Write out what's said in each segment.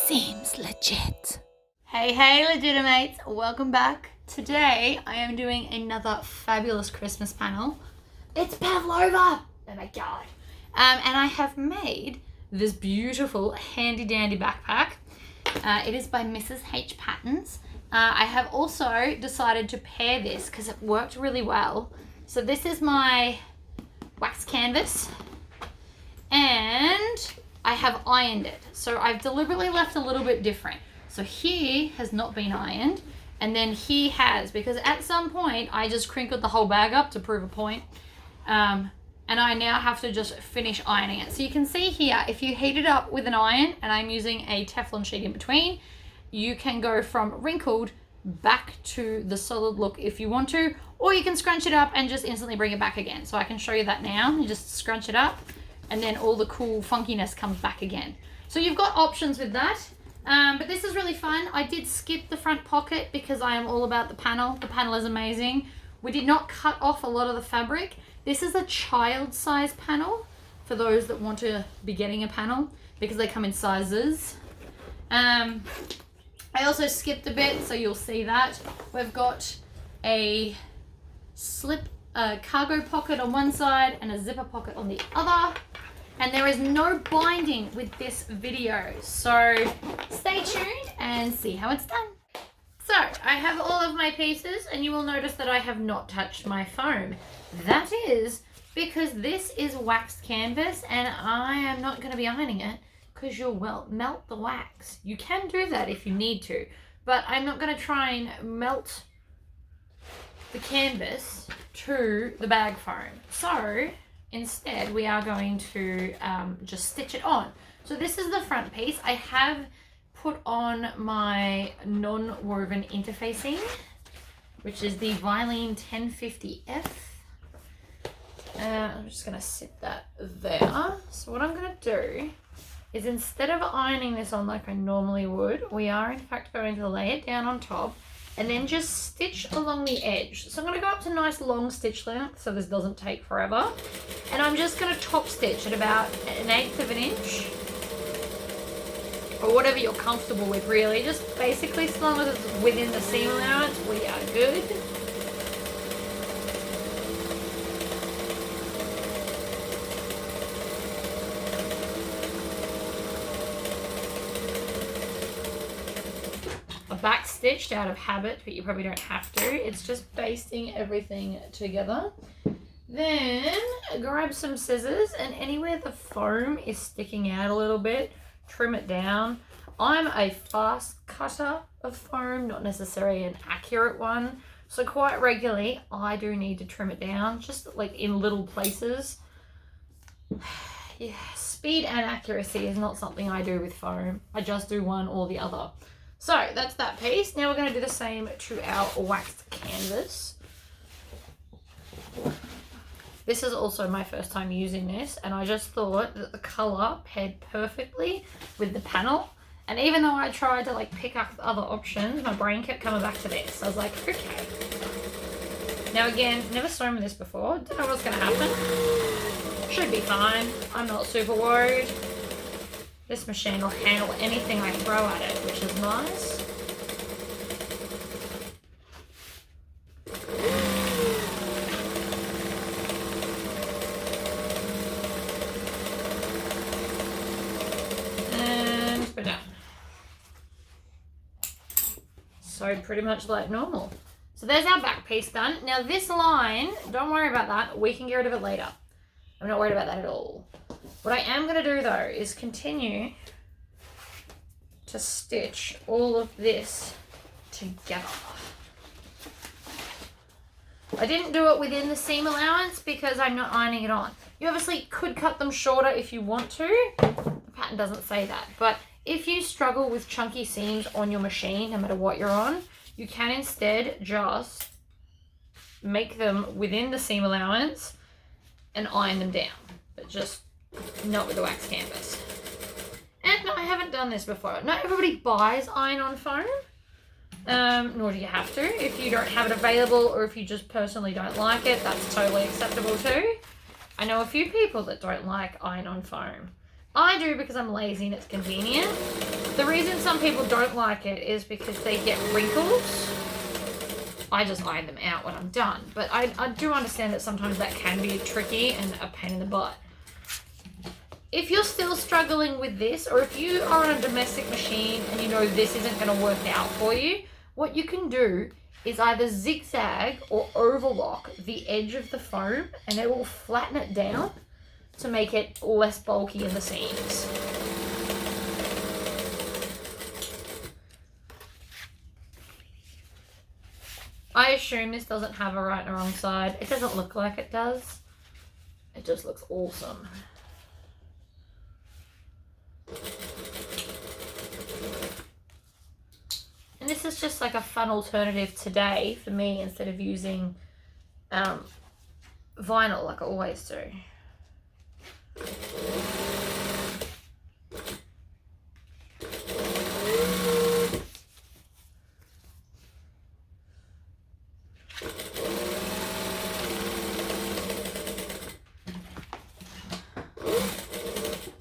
Seems legit. Hey legitimates, welcome back. Today I am doing another fabulous Christmas panel. It's Pavlova! Oh my god. And I have made this beautiful handy dandy backpack. It is by Mrs. H. Patterns. I have also decided to pair this because it worked really well. So this is my wax canvas and I have ironed it. So I've deliberately left a little bit different. So here has not been ironed and then here has, because at some point I just crinkled the whole bag up to prove a point. And I now have to just finish ironing it. So you can see here, if you heat it up with an iron, and I'm using a Teflon sheet in between, you can go from wrinkled back to the solid look if you want to, or you can scrunch it up and just instantly bring it back again. So I can show you that now. You just scrunch it up and then all the cool funkiness comes back again. So you've got options with that. But this is really fun. I did skip the front pocket because I am all about the panel. The panel is amazing. We did not cut off a lot of the fabric. This is a child size panel for those that want to be getting a panel because they come in sizes. I also skipped a bit, so you'll see that. We've got a slip cargo pocket on one side and a zipper pocket on the other. And there is no binding with this video, so stay tuned and see how it's done. So I have all of my pieces and you will notice that I have not touched my foam. That is because this is waxed canvas and I am not going to be ironing it because you'll melt the wax. You can do that if you need to, but I'm not going to try and melt the canvas to the bag foam. So instead we are going to just stitch it on. So this is the front piece. I have put on my non-woven interfacing, which is the Vilene 1050F. I'm just going to sit that there. So what I'm going to do is, instead of ironing this on like I normally would, we are in fact going to lay it down on top and then just stitch along the edge. So I'm going to go up to nice long stitch length so this doesn't take forever. And I'm just going to top stitch at about 1/8 of an inch. Or whatever you're comfortable with, really. Just basically, as long as it's within the seam allowance, we are good. I back stitched out of habit, but you probably don't have to. It's just basting everything together. Then grab some scissors, and anywhere the foam is sticking out a little bit, trim it down. I'm a fast cutter of foam, not necessarily an accurate one. So quite regularly, I do need to trim it down, just like in little places. Yeah, speed and accuracy is not something I do with foam. I just do one or the other. So that's that piece. Now we're going to do the same to our waxed canvas. This is also my first time using this, and I just thought that the colour paired perfectly with the panel. And even though I tried to like pick up other options, my brain kept coming back to this. I was like, okay. Now again, never sewn with this before. Don't know what's going to happen. Should be fine. I'm not super worried. This machine will handle anything I throw at it, which is nice. So pretty much like normal. So there's our back piece done. Now this line, don't worry about that. We can get rid of it later. I'm not worried about that at all. What I am going to do though is continue to stitch all of this together. I didn't do it within the seam allowance because I'm not ironing it on. You obviously could cut them shorter if you want to. The pattern doesn't say that, but if you struggle with chunky seams on your machine, no matter what you're on, you can instead just make them within the seam allowance and iron them down, but just not with the wax canvas. And no, I haven't done this before. Not everybody buys iron-on foam, nor do you have to. If you don't have it available or if you just personally don't like it, that's totally acceptable too. I know a few people that don't like iron-on foam. I do because I'm lazy and it's convenient. The reason some people don't like it is because they get wrinkles. I just iron them out when I'm done. But I do understand that sometimes that can be tricky and a pain in the butt. If you're still struggling with this, or if you are on a domestic machine and you know this isn't going to work out for you, what you can do is either zigzag or overlock the edge of the foam, and it will flatten it down to make it less bulky in the seams. I assume this doesn't have a right and a wrong side. It doesn't look like it does. It just looks awesome. And this is just like a fun alternative today for me instead of using vinyl like I always do.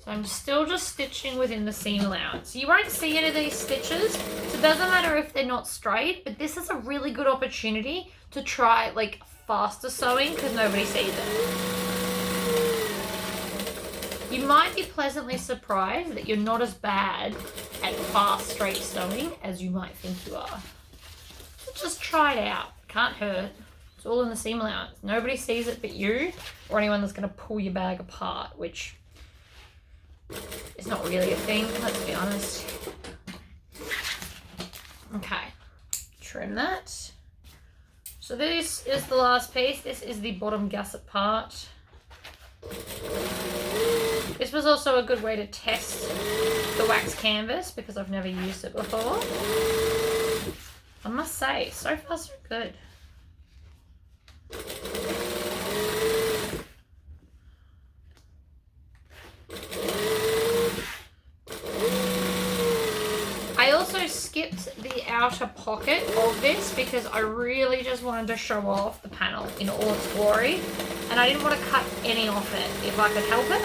I'm still just stitching within the seam allowance. You won't see any of these stitches, so it doesn't matter if they're not straight, but this is a really good opportunity to try like faster sewing because nobody sees it. You might be pleasantly surprised that you're not as bad at fast straight sewing as you might think you are. So just try it out. Can't hurt. It's all in the seam allowance. Nobody sees it but you or anyone that's going to pull your bag apart, which it's not really a thing, let's be honest. Okay, trim that. So this is the last piece. This is the bottom gusset part. This was also a good way to test the wax canvas because I've never used it before. I must say, so far so good. I also skipped the outer pocket of this because I really just wanted to show off the panel in all its glory, and I didn't want to cut any off it if I could help it.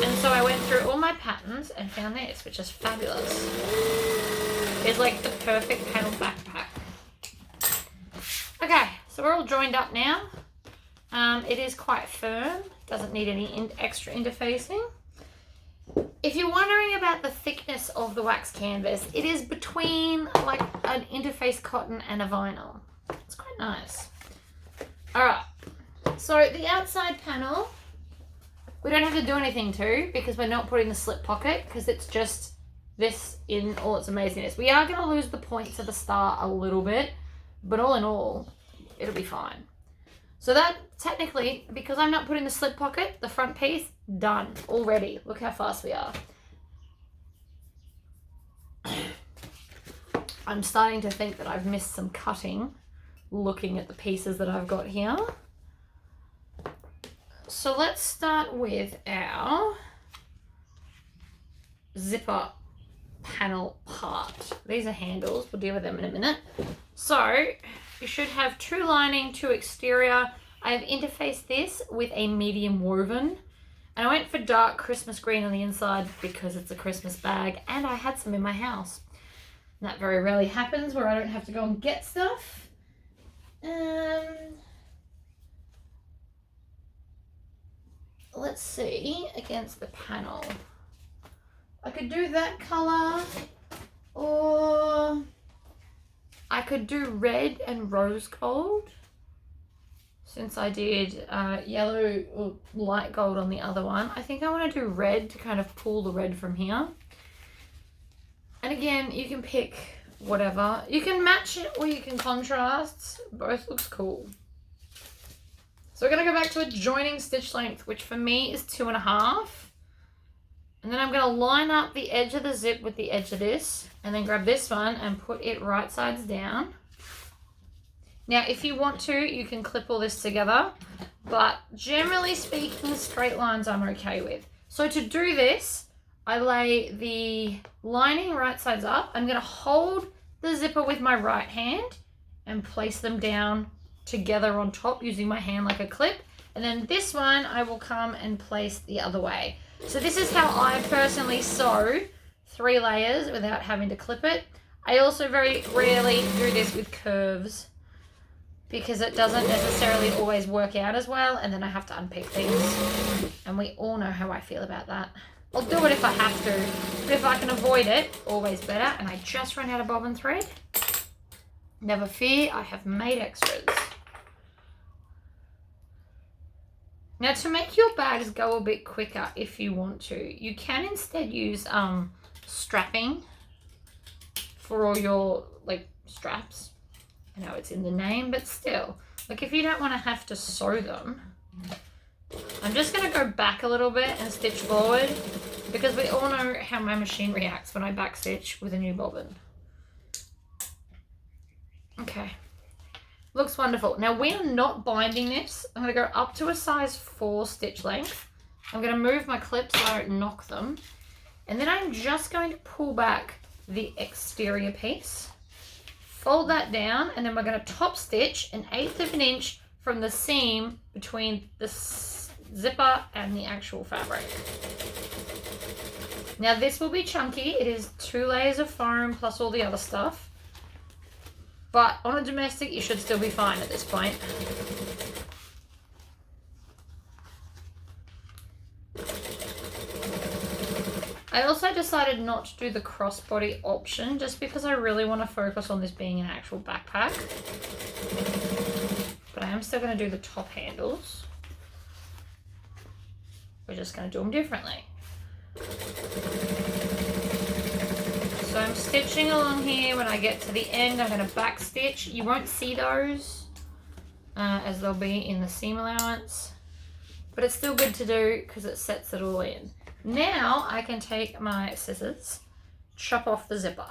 And so I went through all my patterns and found this, which is fabulous. It's like the perfect panel backpack. Okay, so we're all joined up now. It is quite firm, doesn't need any extra interfacing. If you're wondering about the thickness of the wax canvas, it is between like an interface cotton and a vinyl. It's quite nice. All right, so the outside panel, we don't have to do anything to because we're not putting the slip pocket because it's just this in all its amazingness. We are going to lose the points at the start a little bit, but all in all, it'll be fine. So that technically, because I'm not putting the slip pocket, the front piece, done already. Look how fast we are. I'm starting to think that I've missed some cutting looking at the pieces that I've got here. So let's start with our zipper panel part. These are handles. We'll deal with them in a minute. So you should have 2 lining, 2 exterior. I've interfaced this with a medium woven, and I went for dark Christmas green on the inside because it's a Christmas bag and I had some in my house. And that very rarely happens where I don't have to go and get stuff. Let's see, against the panel. I could do that color, or I could do red and rose gold, since I did yellow or light gold on the other one. I think I want to do red to kind of pull the red from here. And again, you can pick whatever. You can match it or you can contrast. Both looks cool. So we're going to go back to a joining stitch length, which for me is 2.5. And then I'm going to line up the edge of the zip with the edge of this, and then grab this one and put it right sides down. Now, if you want to, you can clip all this together, but generally speaking, straight lines I'm okay with. So to do this, I lay the lining right sides up. I'm going to hold the zipper with my right hand and place them down together on top using my hand like a clip. And then this one I will come and place the other way. So this is how I personally sew 3 layers without having to clip it. I also very rarely do this with curves because it doesn't necessarily always work out as well, and then I have to unpick things. And we all know how I feel about that. I'll do it if I have to, but if I can avoid it, always better. And I just ran out of bobbin thread. Never fear, I have made extras. Now, to make your bags go a bit quicker if you want to, you can instead use strapping for all your like straps. I know it's in the name, but still, like if you don't want to have to sew them, I'm just going to go back a little bit and stitch forward because we all know how my machine reacts when I back stitch with a new bobbin. Okay, looks wonderful. Now we are not binding this. I'm going to go up to a size 4 stitch length. I'm going to move my clips so I don't knock them. And then I'm just going to pull back the exterior piece. Fold that down, and then we're going to top stitch 1/8 of an inch from the seam between the zipper and the actual fabric. Now this will be chunky. It is 2 layers of foam plus all the other stuff. But on a domestic, you should still be fine at this point. I also decided not to do the crossbody option just because I really want to focus on this being an actual backpack. But I am still going to do the top handles. We're just going to do them differently. So I'm stitching along here. When I get to the end, I'm going to back stitch. You won't see those as they'll be in the seam allowance. But it's still good to do because it sets it all in. Now I can take my scissors, chop off the zipper.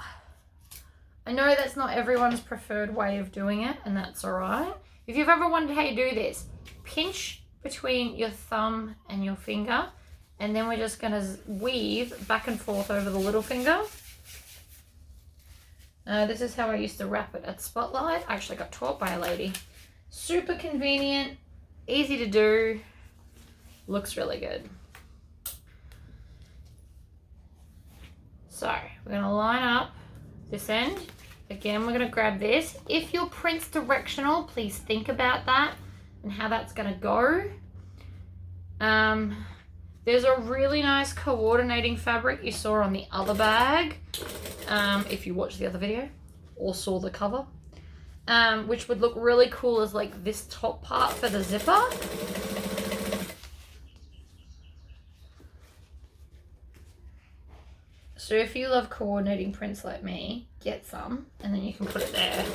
I know that's not everyone's preferred way of doing it, and that's all right. If you've ever wondered how you do this, pinch between your thumb and your finger, and then we're just going to weave back and forth over the little finger. This is how I used to wrap it at Spotlight. I actually got taught by a lady. Super convenient, easy to do, looks really good. So we're going to line up this end. Again, we're going to grab this. If your print's directional, please think about that and how that's going to go. There's a really nice coordinating fabric you saw on the other bag, if you watched the other video or saw the cover, which would look really cool as like this top part for the zipper. So if you love coordinating prints like me, get some, and then you can put it there.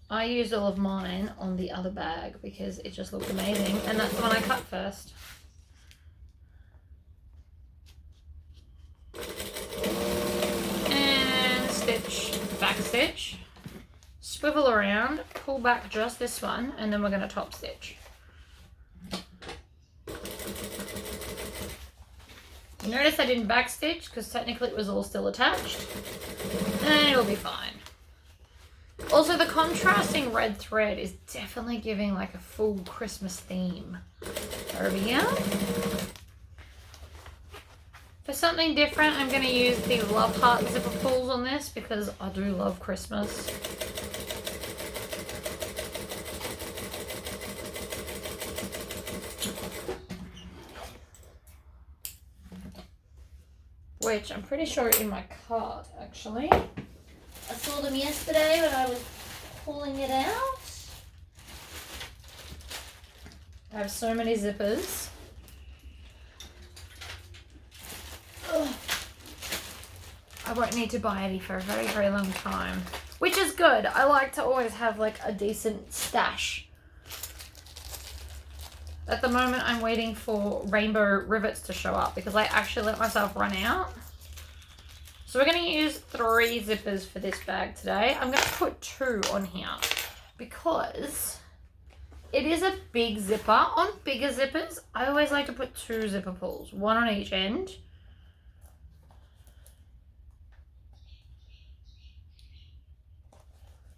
I used all of mine on the other bag because it just looked amazing, and that's the one I cut first. And stitch, back stitch, swivel around, pull back just this one, and then we're going to top stitch. Notice I didn't backstitch because technically it was all still attached, and it'll be fine. Also, the contrasting red thread is definitely giving like a full Christmas theme over here. For something different, I'm going to use the Love Heart zipper pulls on this because I do love Christmas. Which I'm pretty sure are in my cart, actually. I saw them yesterday when I was pulling it out. I have so many zippers. Ugh. I won't need to buy any for a very, very long time. Which is good. I like to always have like a decent stash. At the moment, I'm waiting for rainbow rivets to show up because I actually let myself run out. So we're going to use 3 zippers for this bag today. I'm going to put 2 on here because it is a big zipper. On bigger zippers, I always like to put 2 zipper pulls, 1 on each end.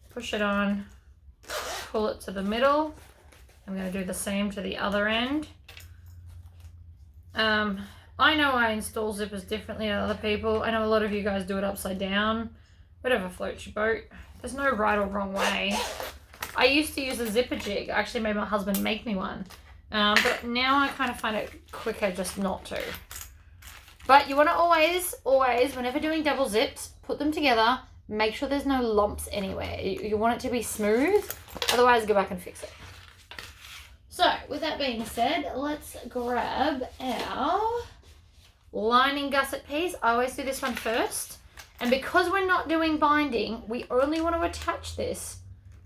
Push it on, pull it to the middle. I'm going to do the same to the other end. I know I install zippers differently than other people. I know a lot of you guys do it upside down. Whatever floats your boat. There's no right or wrong way. I used to use a zipper jig. I actually made my husband make me one. But now I kind of find it quicker just not to. But you want to always, whenever doing double zips, put them together. Make sure there's no lumps anywhere. You want it to be smooth. Otherwise, go back and fix it. So, with that being said, let's grab our lining gusset piece. I always do this one first. And because we're not doing binding, we only want to attach this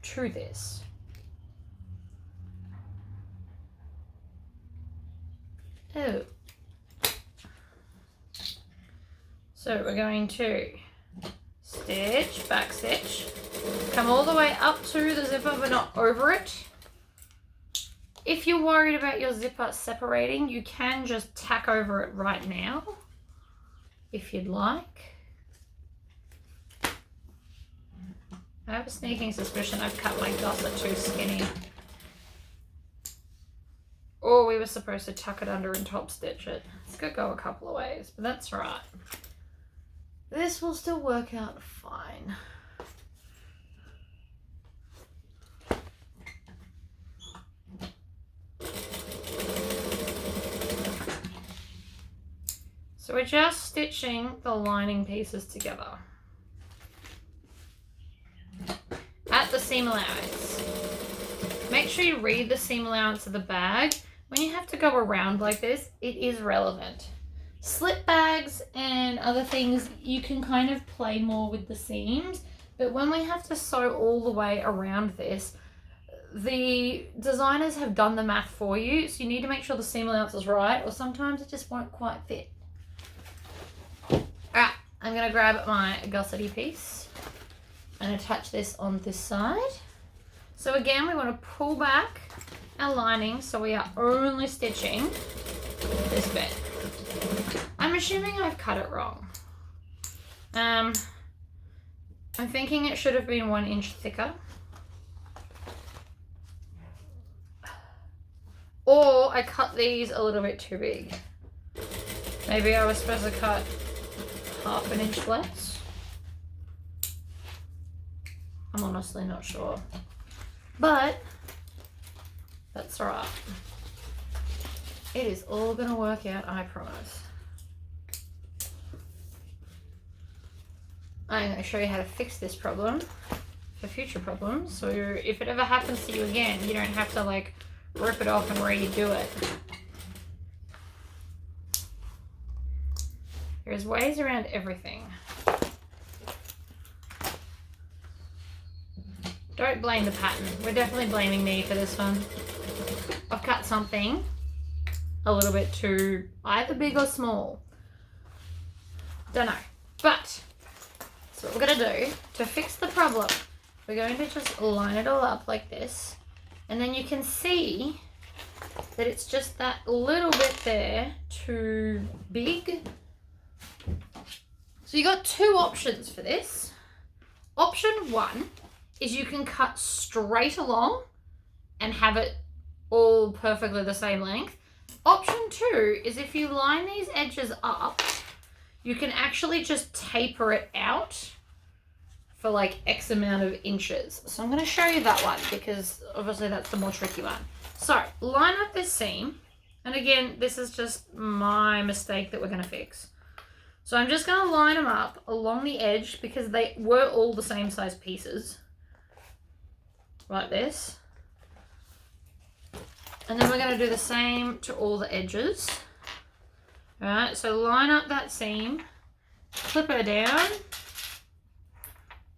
to this. Oh. So we're going to stitch, back stitch, come all the way up to the zipper but not over it. If you're worried about your zipper separating, you can just tack over it right now, if you'd like. I have a sneaking suspicion I've cut my gusset too skinny. Or we were supposed to tuck it under and top stitch it. It's gonna go a couple of ways, but that's right. This will still work out fine. So we're just stitching the lining pieces together at the seam allowance. Make sure you read the seam allowance of the bag. When you have to go around like this, it is relevant. Slip bags and other things, you can kind of play more with the seams, but when we have to sew all the way around this, the designers have done the math for you, so you need to make sure the seam allowance is right, or sometimes it just won't quite fit. Alright, I'm going to grab my gussety piece and attach this on this side. So again, we want to pull back our lining so we are only stitching this bit. I'm assuming I've cut it wrong. I'm thinking it should have been 1 inch thicker. Or I cut these a little bit too big. Maybe I was supposed to cut 1/2 inch less. I'm honestly not sure. But that's all right. It is all gonna work out, I promise. I'm gonna show you how to fix this problem for future problems. So if it ever happens to you again, you don't have to like rip it off and redo it. There's ways around everything. Don't blame the pattern. We're definitely blaming me for this one. I've cut something a little bit too either big or small. Don't know. But so what we're going to do to fix the problem, we're going to just line it all up like this. And then you can see that it's just that little bit there too big. So you got 2 options for this. Option 1 is you can cut straight along and have it all perfectly the same length. Option 2 is if you line these edges up, you can actually just taper it out for like X amount of inches. So I'm going to show you that one because obviously that's the more tricky one. So line up this seam. And again, this is just my mistake that we're going to fix. So I'm just going to line them up along the edge because they were all the same size pieces. Like this. And then we're going to do the same to all the edges. Alright, so line up that seam, clip her down.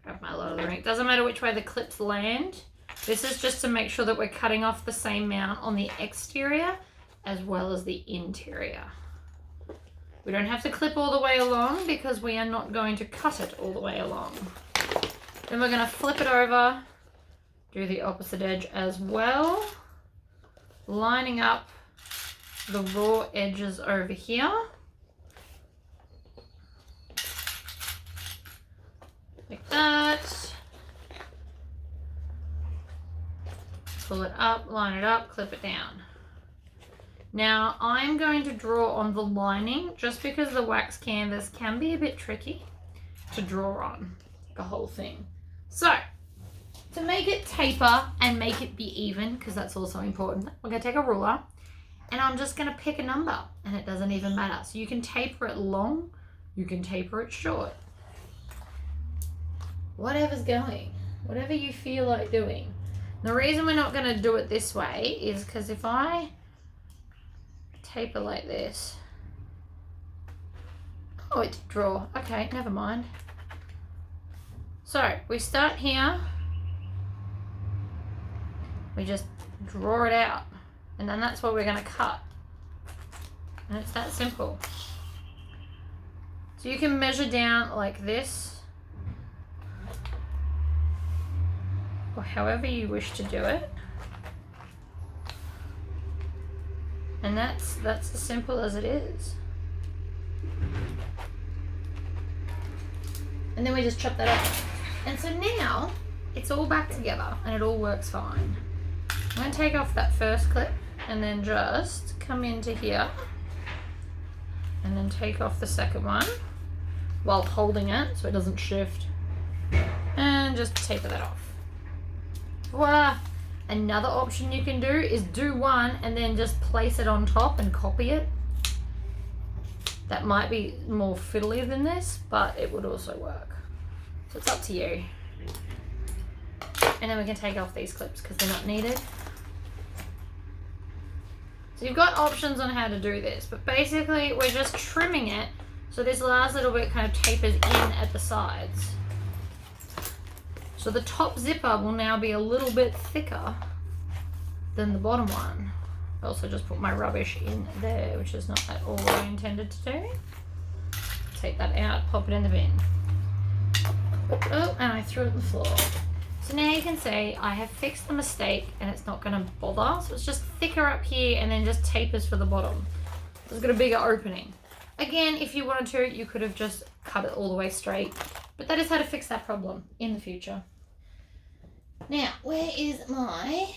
Grab my lot of the ring. Doesn't matter which way the clips land. This is just to make sure that we're cutting off the same amount on the exterior as well as the interior. We don't have to clip all the way along because we are not going to cut it all the way along. Then we're going to flip it over, do the opposite edge as well, lining up the raw edges over here. Like that. pull it up, line it up, clip it down. Now I'm going to draw on the lining just because the wax canvas can be a bit tricky to draw on the whole thing. So to make it taper and make it be even, because that's also important, we're going to take a ruler and I'm just going to pick a number, and it doesn't even matter. So you can taper it long, you can taper it short. Whatever's going, whatever you feel like doing. The reason we're not going to do it this way is because if I taper like this, oh, it did draw. Okay, never mind. So we start here, we just draw it out, and then that's what we're going to cut. And it's that simple. So you can measure down like this, or however you wish to do it. And that's as simple as it is. And then we just chop that up. And so now it's all back together and it all works fine. I'm going to take off that first clip and then just come into here and then take off the second one while holding it so it doesn't shift, and just taper that off. Voila! Another option you can do is do one and then just place it on top and copy it. That might be more fiddly than this, but it would also work. So it's up to you. And then we can take off these clips because they're not needed. So you've got options on how to do this, but basically we're just trimming it so this last little bit kind of tapers in at the sides. So the top zipper will now be a little bit thicker than the bottom one. I also just put my rubbish in there, which is not at all what I intended to do. Take that out, pop it in the bin. Oh, and I threw it on the floor. So now you can see I have fixed the mistake and it's not going to bother. So it's just thicker up here and then just tapers for the bottom. It's got a bigger opening. Again, if you wanted to, you could have just cut it all the way straight. But that is how to fix that problem in the future. Now, where is my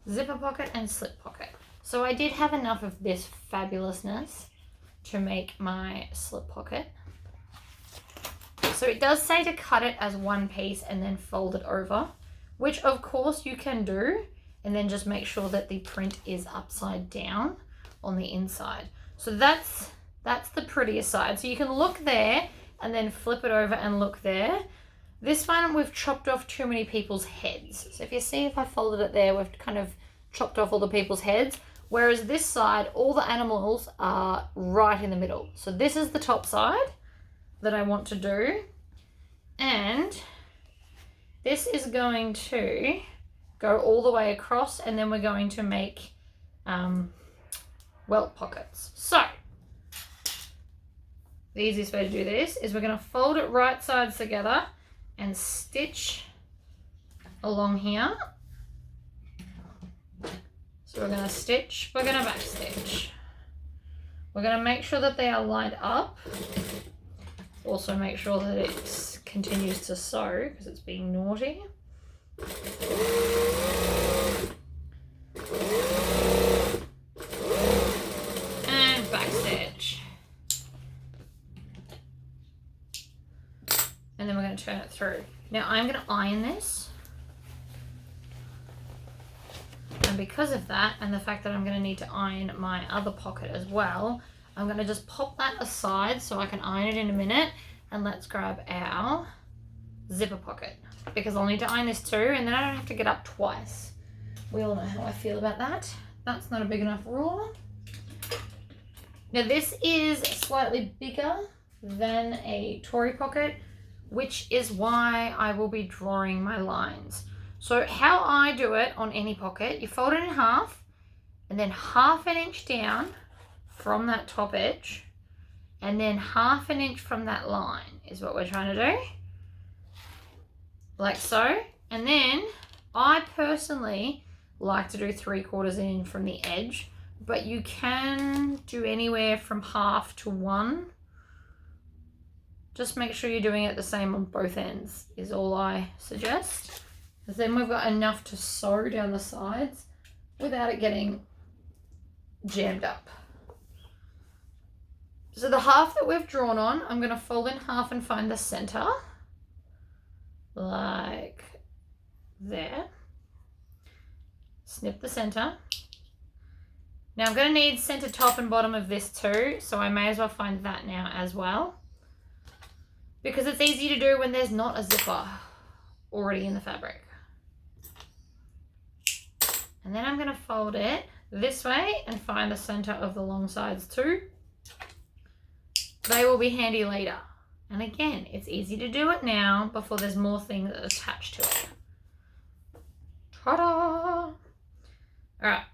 zipper pocket and slip pocket? So I did have enough of this fabulousness to make my slip pocket. So it does say to cut it as one piece and then fold it over, which of course you can do, and then just make sure that the print is upside down on the inside. So that's the prettiest side. So you can look there and then flip it over and look there. This one, we've chopped off too many people's heads. So if you see, if I folded it there, we've kind of chopped off all the people's heads. Whereas this side, all the animals are right in the middle. So this is the top side that I want to do. And this is going to go all the way across, and then we're going to make welt pockets. So the easiest way to do this is we're going to fold it right sides together and stitch along here. So we're going to stitch, we're going to back stitch. We're going to make sure that they are lined up. Also make sure that it continues to sew because it's being naughty. And back stitch. And then we're going to turn it through. Now I'm going to iron this. And because of that, and the fact that I'm going to need to iron my other pocket as well, I'm going to just pop that aside so I can iron it in a minute. And let's grab our zipper pocket, because I'll need to iron this too, and then I don't have to get up twice. We all know how I feel about that. That's not a big enough ruler. Now this is slightly bigger than a Tory pocket, which is why I will be drawing my lines. So how I do it on any pocket, you fold it in half and then half an inch down from that top edge, and then half an inch from that line is what we're trying to do. Like so. And then I personally like to do 3/4 in from the edge, but you can do anywhere from half to 1. Just make sure you're doing it the same on both ends is all I suggest. because then we've got enough to sew down the sides without it getting jammed up. So the half that we've drawn on, I'm going to fold in half and find the center, like there. Snip the center. Now I'm going to need center top and bottom of this too, so I may as well find that now as well, because it's easy to do when there's not a zipper already in the fabric. And then I'm going to fold it this way and find the center of the long sides too. They will be handy later. And again, it's easy to do it now before there's more things attached to it. Ta-da! Alright.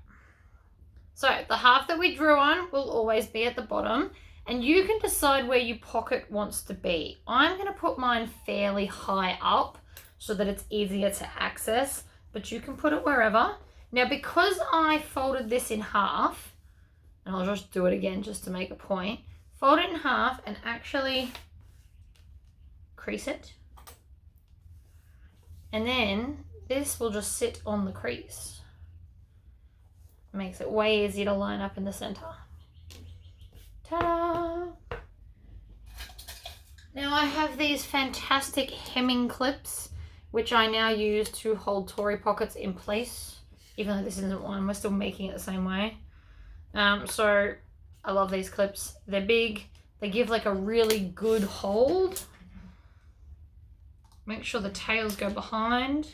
So the half that we drew on will always be at the bottom, and you can decide where your pocket wants to be. I'm going to put mine fairly high up so that it's easier to access, but you can put it wherever. Now, because I folded this in half, and I'll just do it again just to make a point, fold it in half and actually crease it. And then this will just sit on the crease. Makes it way easier to line up in the center. Ta-da! Now I have these fantastic hemming clips, which I now use to hold Tory pockets in place. Even though this isn't one, we're still making it the same way. So I love these clips. They're big. They give like a really good hold. Make sure the tails go behind.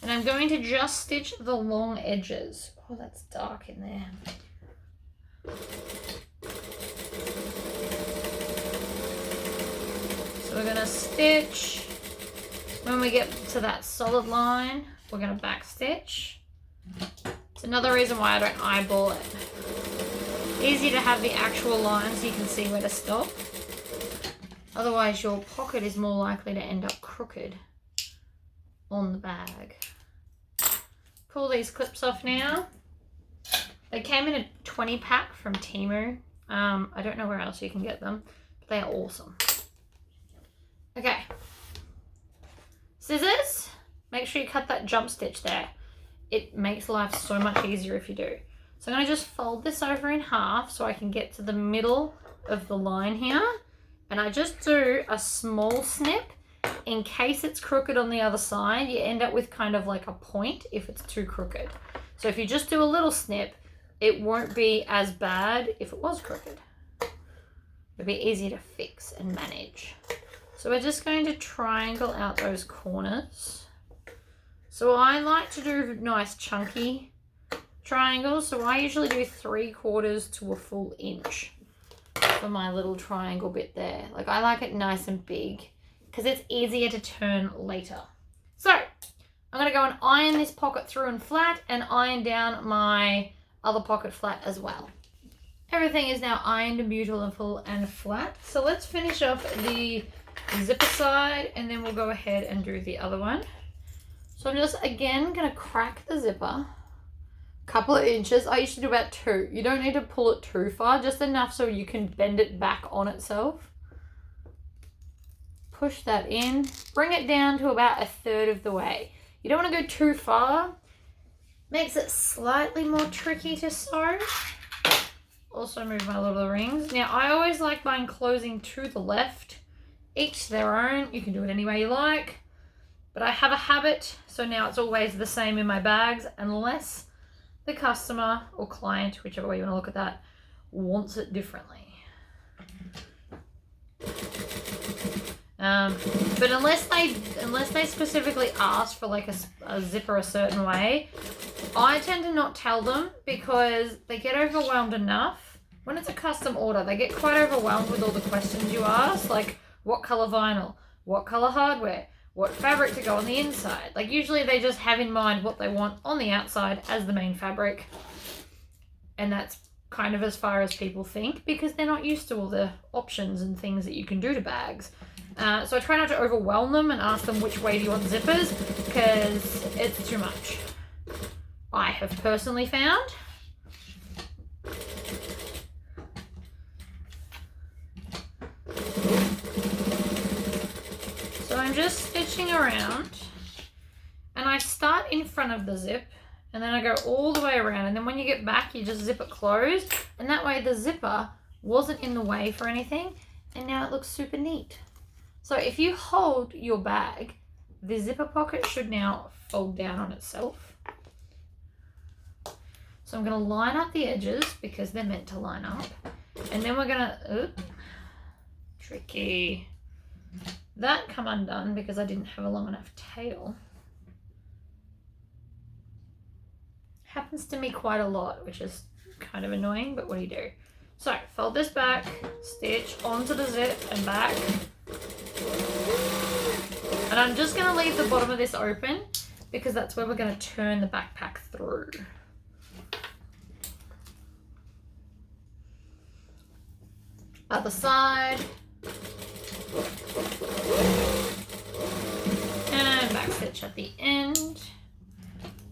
And I'm going to just stitch the long edges. Oh, that's dark in there. So we're going to stitch. When we get to that solid line, we're going to back stitch. It's another reason why I don't eyeball it. Easy to have the actual line so you can see where to stop. Otherwise your pocket is more likely to end up crooked on the bag. Pull these clips off now. They came in a 20 pack from Temu. I don't know where else you can get them, but they are awesome. Okay. Scissors. Make sure you cut that jump stitch there. It makes life so much easier if you do. So I'm going to just fold this over in half so I can get to the middle of the line here. And I just do a small snip. In case it's crooked on the other side, you end up with kind of like a point if it's too crooked. So if you just do a little snip, it won't be as bad if it was crooked. It'll be easier to fix and manage. So we're just going to triangle out those corners. So I like to do nice chunky triangles. So I usually do 3/4 to a full inch for my little triangle bit there. Like I like it nice and big because it's easier to turn later. So I'm going to go and iron this pocket through and flat and iron down my other pocket flat as well. Everything is now ironed and beautiful and flat. So let's finish off the zipper side and then we'll go ahead and do the other one. So I'm just again going to crack the zipper. Couple of inches. I usually do about 2. You don't need to pull it too far, just enough so you can bend it back on itself. Push that in. Bring it down to about 1/3 of the way. You don't want to go too far. Makes it slightly more tricky to sew. Also move my little rings. Now I always like mine closing to the left. Each their own. You can do it any way you like. But I have a habit, so now it's always the same in my bags unless the customer or client, whichever way you want to look at that, wants it differently. But unless they specifically ask for like a zipper a certain way, I tend to not tell them because they get overwhelmed enough. When it's a custom order, they get quite overwhelmed with all the questions you ask, like what color vinyl, what color hardware, what fabric to go on the inside. Like usually they just have in mind what they want on the outside as the main fabric. And that's kind of as far as people think because they're not used to all the options and things that you can do to bags. So I try not to overwhelm them and ask them which way do you want zippers because it's too much. I have personally found. So I'm just stitching around start in front of the zip and then I go all the way around, and then when you get back you just zip it closed, and that way the zipper wasn't in the way for anything, and now it looks super neat. So if you hold your bag, the zipper pocket should now fold down on itself. So I'm going to line up the edges because they're meant to line up, and then we're going to, tricky, that come undone because I didn't have a long enough tail. Happens to me quite a lot, which is kind of annoying, but what do you do? So fold this back, stitch onto the zip and back. And I'm just going to leave the bottom of this open because that's where we're going to turn the backpack through. Other side. And back stitch at the end.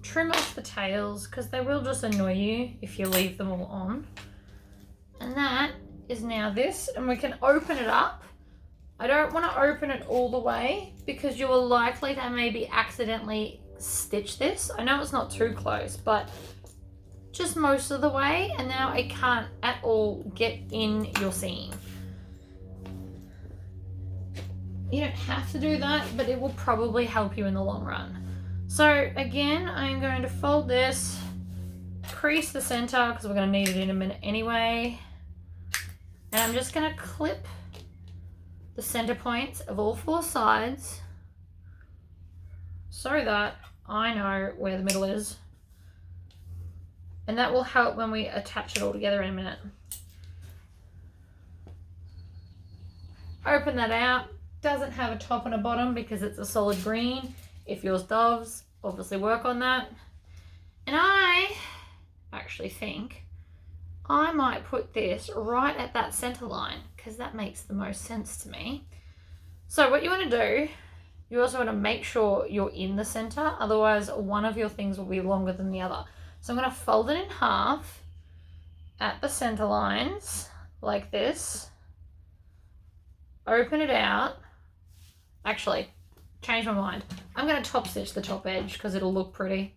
Trim off the tails because they will just annoy you if you leave them all on. And that is now this, and we can open it up. I don't want to open it all the way because you are likely to maybe accidentally stitch this. I know it's not too close, but just most of the way, and now it can't at all get in your seam. You don't have to do that, but it will probably help you in the long run. So again, I'm going to fold this, crease the center because we're going to need it in a minute anyway. And I'm just going to clip the center points of all four sides so that I know where the middle is. And that will help when we attach it all together in a minute. Open that out. Doesn't have a top and a bottom because it's a solid green. If yours does, obviously work on that. And I actually think I might put this right at that center line because that makes the most sense to me. So what you want to do, you also want to make sure you're in the center, otherwise one of your things will be longer than the other. So I'm going to fold it in half at the center lines like this, open it out. Actually, change my mind. I'm going to top stitch the top edge because it'll look pretty.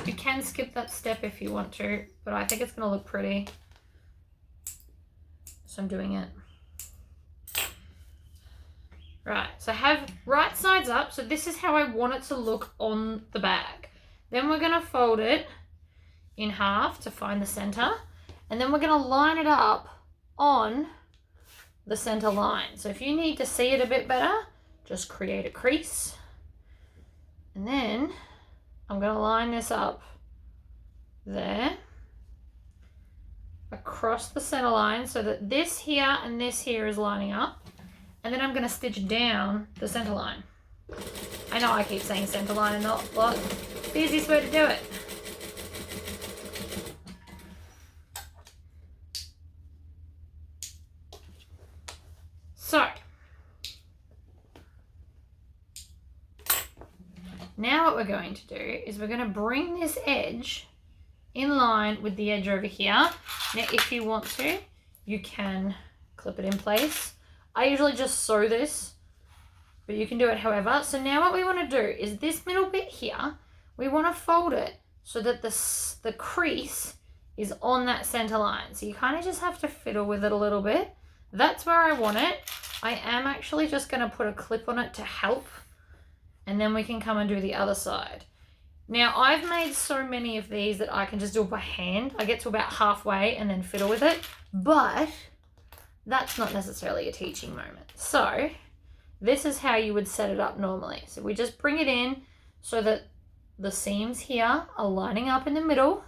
You can skip that step if you want to, but I think it's going to look pretty. So I'm doing it. Right, so have right sides up. So this is how I want it to look on the bag. Then we're going to fold it in half to find the center. And then we're going to line it up on the center line. So if you need to see it a bit better, just create a crease. And then I'm going to line this up there across the center line so that this here and this here is lining up. And then I'm going to stitch down the center line. I know I keep saying center line and not what. The easiest way to do it. So, now what we're going to do is we're going to bring this edge in line with the edge over here. Now, if you want to, you can clip it in place. I usually just sew this, but you can do it however. So now what we want to do is this middle bit here, we want to fold it so that the crease is on that center line. So you kind of just have to fiddle with it a little bit. That's where I want it. I am actually just going to put a clip on it to help, and then we can come and do the other side. Now, I've made so many of these that I can just do it by hand. I get to about halfway and then fiddle with it, but that's not necessarily a teaching moment. So this is how you would set it up normally. So we just bring it in so that the seams here are lining up in the middle,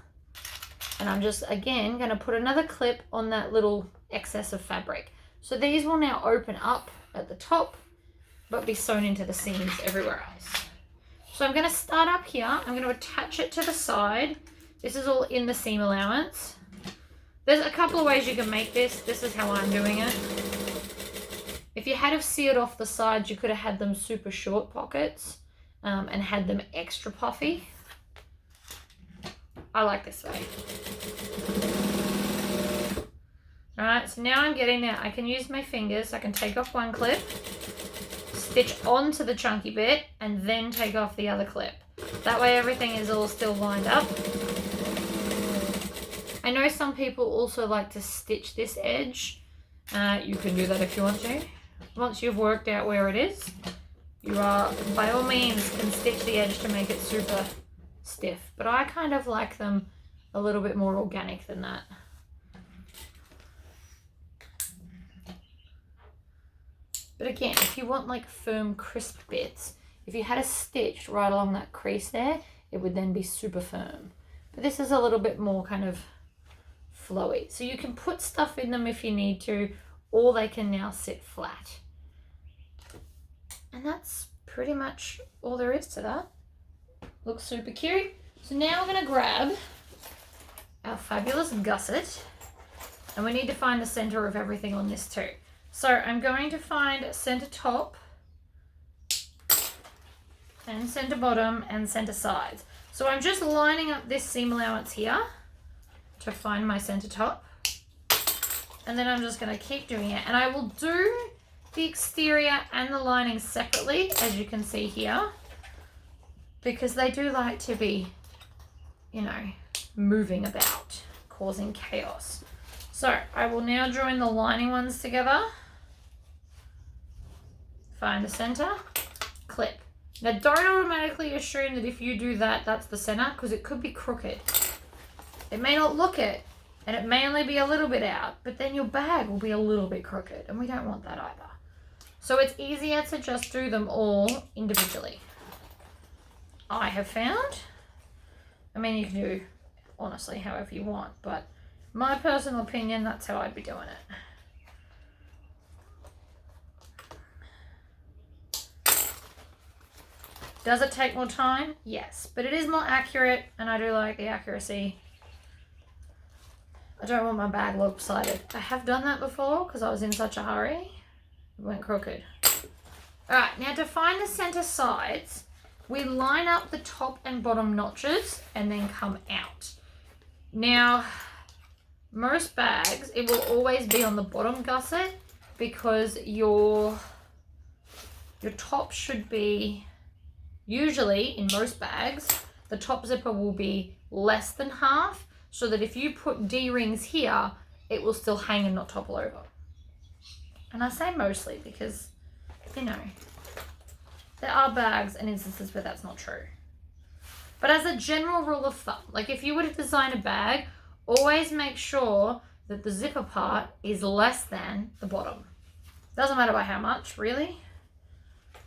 and I'm just, again, going to put another clip on that little excess of fabric. So these will now open up at the top, but be sewn into the seams everywhere else. So I'm going to start up here. I'm going to attach it to the side. This is all in the seam allowance. There's a couple of ways you can make this. This is how I'm doing it. If you had have seared off the sides, you could have had them super short pockets and had them extra puffy. I like this way. Alright, so now I'm getting there. I can use my fingers. I can take off one clip, stitch onto the chunky bit, and then take off the other clip. That way everything is all still lined up. I know some people also like to stitch this edge. You can do that if you want to. Once you've worked out where it is, you are, by all means, can stitch the edge to make it super stiff. But I kind of like them a little bit more organic than that. But again, if you want like firm, crisp bits, if you had a stitch right along that crease there, it would then be super firm. But this is a little bit more kind of flowy. So you can put stuff in them if you need to, or they can now sit flat. And that's pretty much all there is to that. Looks super cute. So now we're gonna grab our fabulous gusset, and we need to find the center of everything on this too. So I'm going to find center top and center bottom and center sides. So I'm just lining up this seam allowance here to find my center top. And then I'm just going to keep doing it. And I will do the exterior and the lining separately, as you can see here, because they do like to be, you know, moving about, causing chaos. So I will now join the lining ones together. Find the center, clip. Now don't automatically assume that if you do that, that's the center, because it could be crooked. It may not look it, and it may only be a little bit out, but then your bag will be a little bit crooked, and we don't want that either. So it's easier to just do them all individually. I have found, I mean, you can do honestly however you want, but my personal opinion, that's how I'd be doing it. Does it take more time? Yes, but it is more accurate, and I do like the accuracy. I don't want my bag lopsided. I have done that before because I was in such a hurry. It went crooked. All right, now to find the center sides, we line up the top and bottom notches and then come out. Now, most bags, it will always be on the bottom gusset because your top should be, usually in most bags, the top zipper will be less than half, so that if you put D-rings here, it will still hang and not topple over. And I say mostly because, you know, there are bags and instances where that's not true. But as a general rule of thumb, like if you were to design a bag, always make sure that the zipper part is less than the bottom. Doesn't matter by how much, really.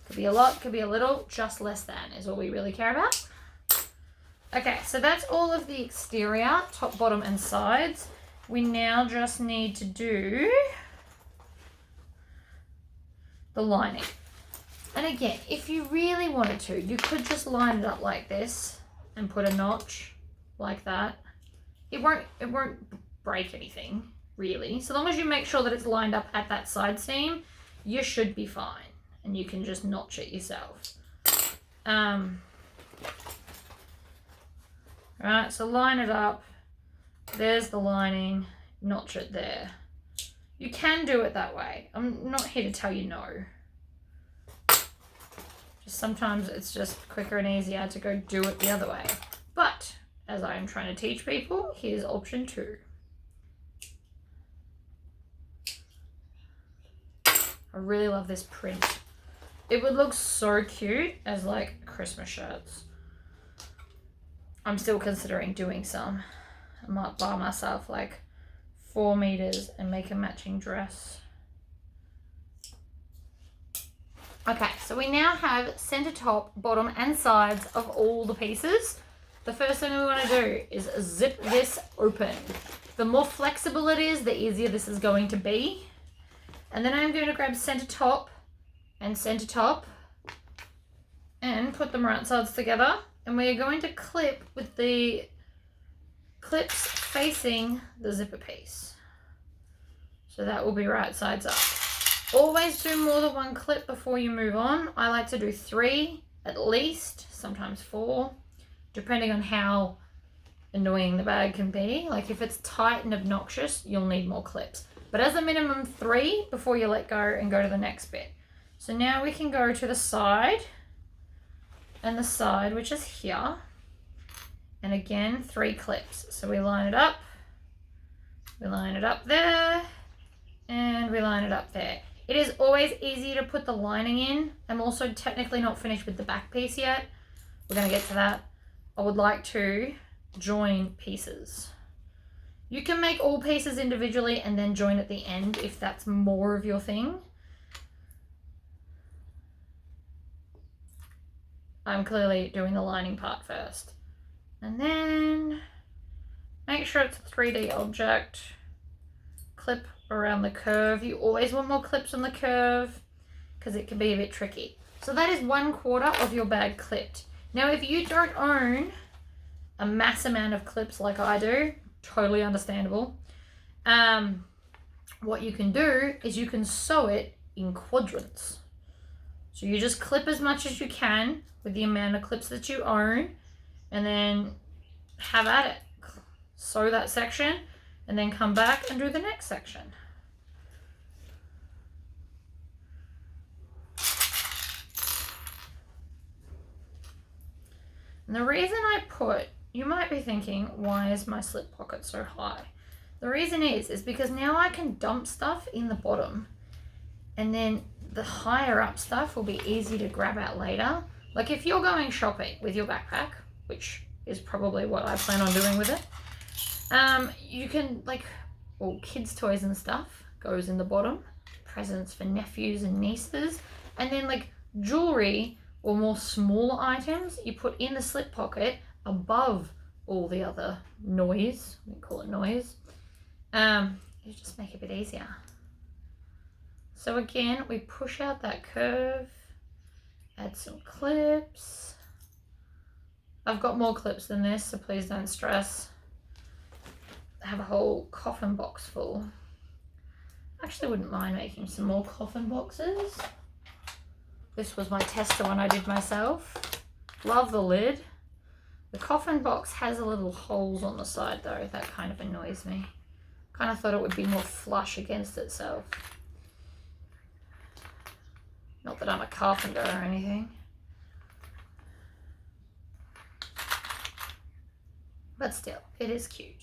Could be a lot, could be a little, just less than is all we really care about. Okay, so that's all of the exterior, top, bottom, and sides. We now just need to do the lining. And again, if you really wanted to, you could just line it up like this and put a notch like that. It won't break anything, really. So long as you make sure that it's lined up at that side seam, you should be fine. And you can just notch it yourself. Right, so line it up. There's the lining. Notch it there. You can do it that way. I'm not here to tell you no. Just sometimes it's just quicker and easier to go do it the other way. But as I am trying to teach people, here's option 2. I really love this print. It would look so cute as like Christmas shirts. I'm still considering doing some. I might buy myself like 4 meters and make a matching dress. Okay, so we now have center, top, bottom, and sides of all the pieces. The first thing we want to do is zip this open. The more flexible it is, the easier this is going to be. And then I'm going to grab center top and put them right sides together. And we are going to clip with the clips facing the zipper piece. So that will be right sides up. Always do more than 1 clip before you move on. I like to do 3 at least, sometimes 4, depending on how annoying the bag can be. Like if it's tight and obnoxious, you'll need more clips. but as a minimum 3 before you let go and go to the next bit. So now we can go to the side and the side, which is here. And again, 3 clips. So we line it up there, and we line it up there. It is always easy to put the lining in. I'm also technically not finished with the back piece yet. We're going to get to that. I would like to join pieces. You can make all pieces individually and then join at the end if that's more of your thing. I'm clearly doing the lining part first. And then make sure it's a 3D object. Clip around the curve. You always want more clips on the curve because it can be a bit tricky. So that is 1/4 of your bag clipped. Now, if you don't own a mass amount of clips like I do, totally understandable. What you can do is you can sew it in quadrants. So you just clip as much as you can with the amount of clips that you own, and then have at it. Sew that section and then come back and do the next section. And the reason I put, you might be thinking, why is my slip pocket so high? The reason is because now I can dump stuff in the bottom, and then the higher up stuff will be easy to grab out later. Like if you're going shopping with your backpack, which is probably what I plan on doing with it, you can, like, all kids' toys and stuff goes in the bottom, presents for nephews and nieces, and then like jewelry or more smaller items you put in the slip pocket above all the other noise. We call it noise. You just make it a bit easier. So again, we push out that curve, add some clips. I've got more clips than this, so please don't stress. I have a whole coffin box full. Actually, wouldn't mind making some more coffin boxes. This was my tester one I did myself. Love the lid. The coffin box has a little holes on the side though. That kind of annoys me. Kind of thought it would be more flush against itself. Not that I'm a carpenter or anything. But still, it is cute.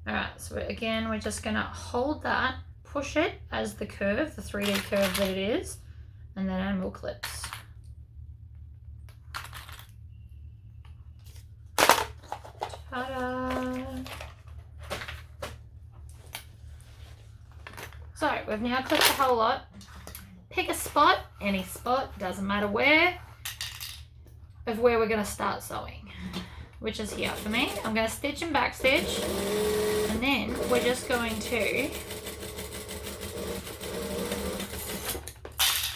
Alright, so again, we're just going to hold that, push it as the curve, the 3D curve that it is, and then add more clips. Ta-da! So, we've now clipped the whole lot. Pick a spot, any spot, doesn't matter where, of where we're going to start sewing, which is here for me. I'm going to stitch and back stitch, and then we're just going to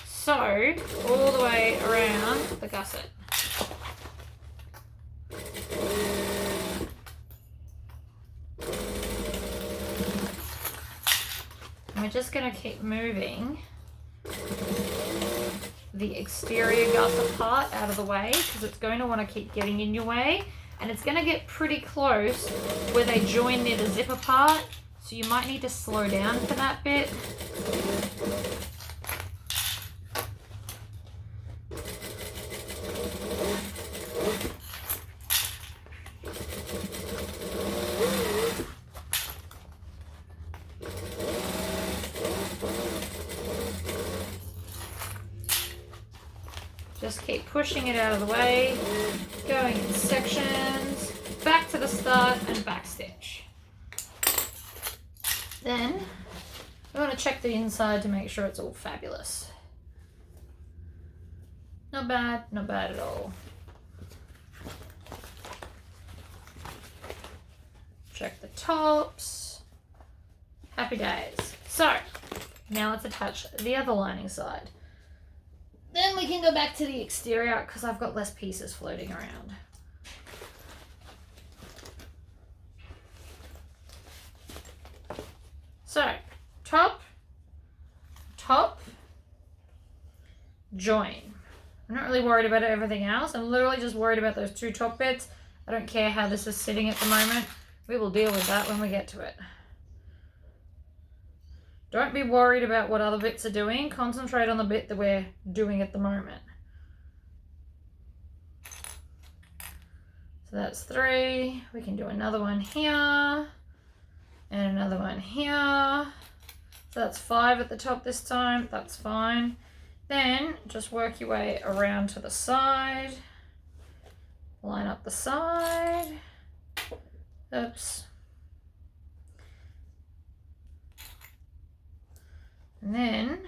sew all the way around the gusset. And we're just going to keep moving the exterior gusset part out of the way because it's going to want to keep getting in your way, and it's going to get pretty close where they join near the zipper part, so you might need to slow down for that bit. Just keep pushing it out of the way, going in sections, back to the start and back stitch. Then we want to check the inside to make sure it's all fabulous. Not bad at all. Check the tops. Happy days. So now let's attach the other lining side. Then we can go back to the exterior because I've got less pieces floating around. So, top, join. I'm not really worried about everything else. I'm literally just worried about those 2 top bits. I don't care how this is sitting at the moment. We will deal with that when we get to it. Don't be worried about what other bits are doing. Concentrate on the bit that we're doing at the moment. So that's 3. We can do another one here and another one here. So that's 5 at the top this time. That's fine. Then just work your way around to the side. Line up the side. Oops. And then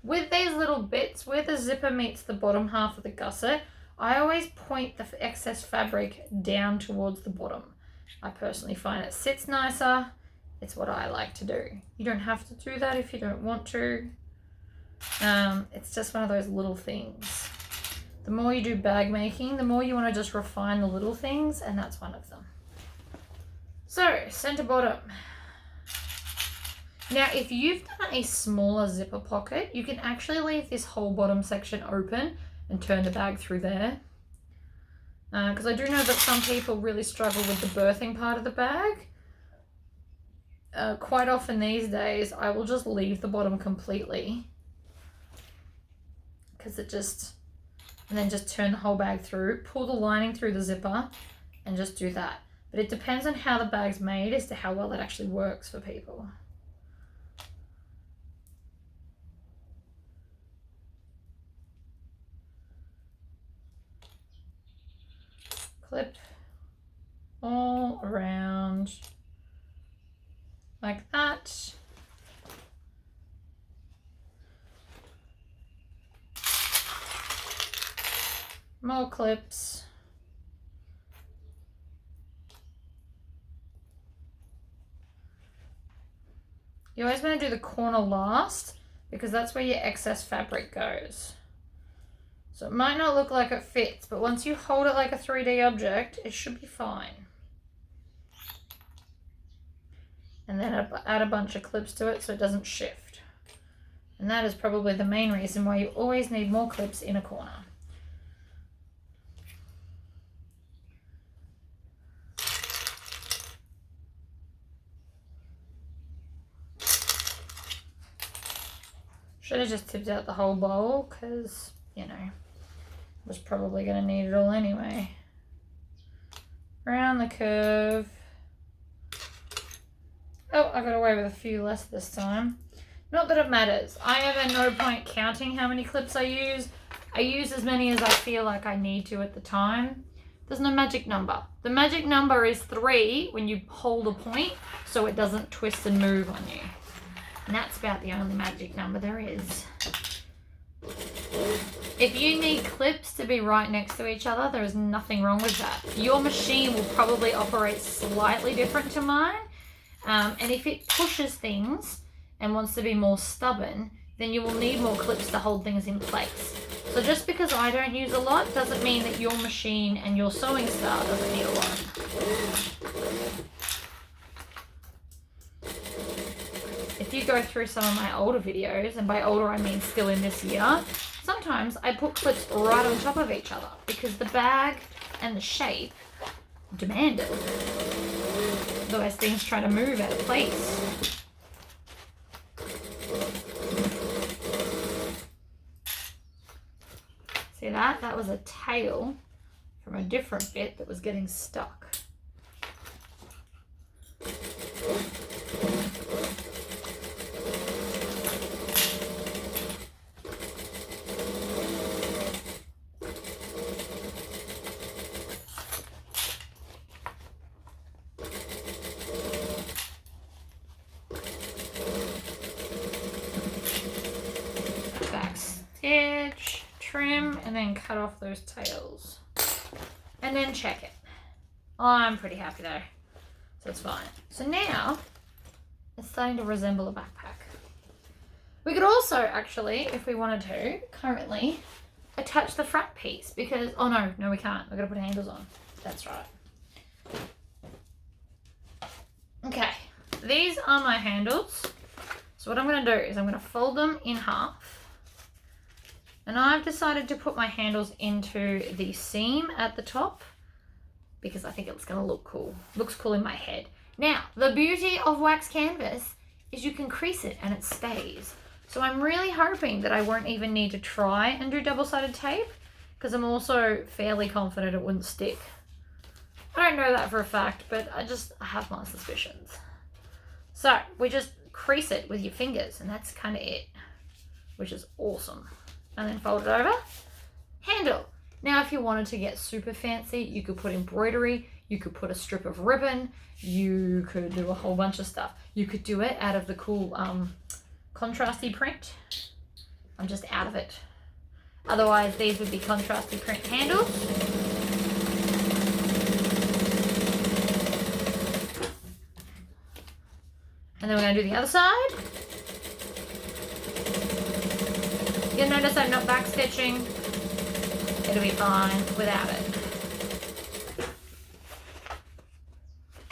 with these little bits where the zipper meets the bottom half of the gusset, I always point the excess fabric down towards the bottom. I personally find it sits nicer. It's what I like to do. You don't have to do that if you don't want to. It's just one of those little things. The more you do bag making, the more you want to just refine the little things, and that's one of them. So, center bottom. Now, if you've done a smaller zipper pocket, you can actually leave this whole bottom section open and turn the bag through there. Because I do know that some people really struggle with the birthing part of the bag. Quite often these days, I will just leave the bottom completely. Because it just... And then just turn the whole bag through, pull the lining through the zipper, and just do that. But it depends on how the bag's made as to how well it actually works for people. Clip all around like that. More clips. You always want to do the corner last because that's where your excess fabric goes. So it might not look like it fits, but once you hold it like a 3D object, it should be fine. And then add a bunch of clips to it so it doesn't shift. And that is probably the main reason why you always need more clips in a corner. Should have just tipped out the whole bowl because, you know, was probably going to need it all anyway. Around the curve. Oh, I got away with a few less this time. Not that it matters. I have at no point counting how many clips I use. I use as many as I feel like I need to at the time. There's no magic number. The magic number is 3 when you hold a point so it doesn't twist and move on you. And that's about the only magic number there is. If you need clips to be right next to each other, there is nothing wrong with that. Your machine will probably operate slightly different to mine. And if it pushes things and wants to be more stubborn, then you will need more clips to hold things in place. So just because I don't use a lot doesn't mean that your machine and your sewing style doesn't need a lot. If you go through some of my older videos, and by older I mean still in this year, sometimes I put clips right on top of each other because the bag and the shape demand it. Otherwise things try to move out of place. See that? That was a tail from a different bit that was getting stuck. Stitch, trim, and then cut off those tails. And then check it. I'm pretty happy though, so it's fine. So now, it's starting to resemble a backpack. We could also actually, if we wanted to, currently, attach the front piece because, oh no, we can't. We've got to put handles on. That's right. Okay, these are my handles. So what I'm going to do is I'm going to fold them in half. And I've decided to put my handles into the seam at the top because I think it's going to look cool. Looks cool in my head. Now, the beauty of wax canvas is you can crease it and it stays. So I'm really hoping that I won't even need to try and do double-sided tape, because I'm also fairly confident it wouldn't stick. I don't know that for a fact, but I have my suspicions. So we just crease it with your fingers, and that's kind of it, which is awesome. And then fold it over. Handle. Now, if you wanted to get super fancy, you could put embroidery, you could put a strip of ribbon, you could do a whole bunch of stuff. You could do it out of the cool contrasty print. I'm just out of it. Otherwise, these would be contrasty print handles. And then we're going to do the other side. You'll notice I'm not backstitching. It'll be fine without it.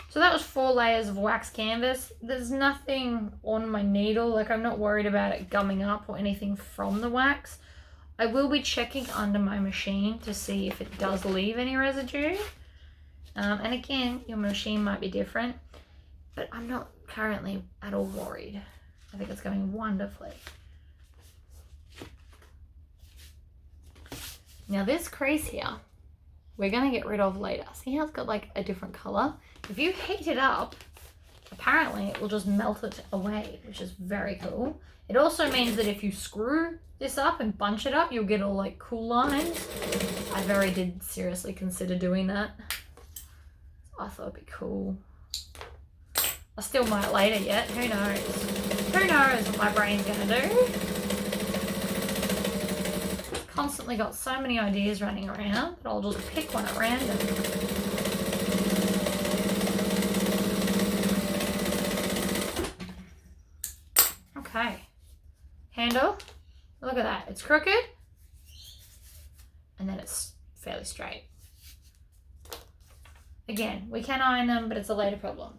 So that was 4 layers of wax canvas. There's nothing on my needle. Like, I'm not worried about it gumming up or anything from the wax. I will be checking under my machine to see if it does leave any residue. And again, your machine might be different, but I'm not currently at all worried. I think it's going wonderfully. Now this crease here, we're going to get rid of later. See how it's got like a different color? If you heat it up, apparently it will just melt it away, which is very cool. It also means that if you screw this up and bunch it up, you'll get all like cool lines. I very did seriously consider doing that. I thought it'd be cool. I still might later yet, who knows? Who knows what my brain's gonna do? Constantly got so many ideas running around, but I'll just pick one at random. Okay. Handle. Look at that. It's crooked. And then it's fairly straight. Again, we can iron them, but it's a later problem.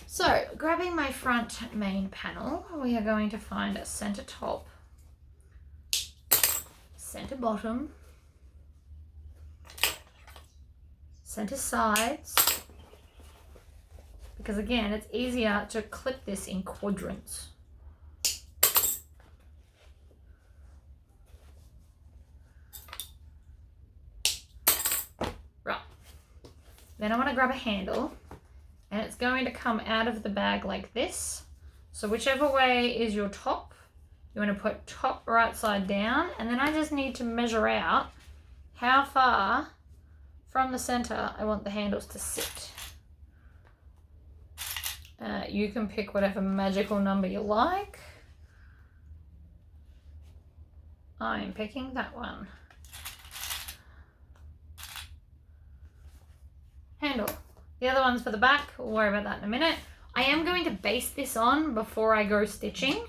So, grabbing my front main panel, we are going to find a center top, center bottom, center sides, because again, it's easier to clip this in quadrants. Right. Then I want to grab a handle, and it's going to come out of the bag like this. So whichever way is your top, you want to put top right side down, and then I just need to measure out how far from the center I want the handles to sit. You can pick whatever magical number you like. I'm picking that one. Handle. The other one's for the back. We'll worry about that in a minute. I am going to base this on before I go stitching,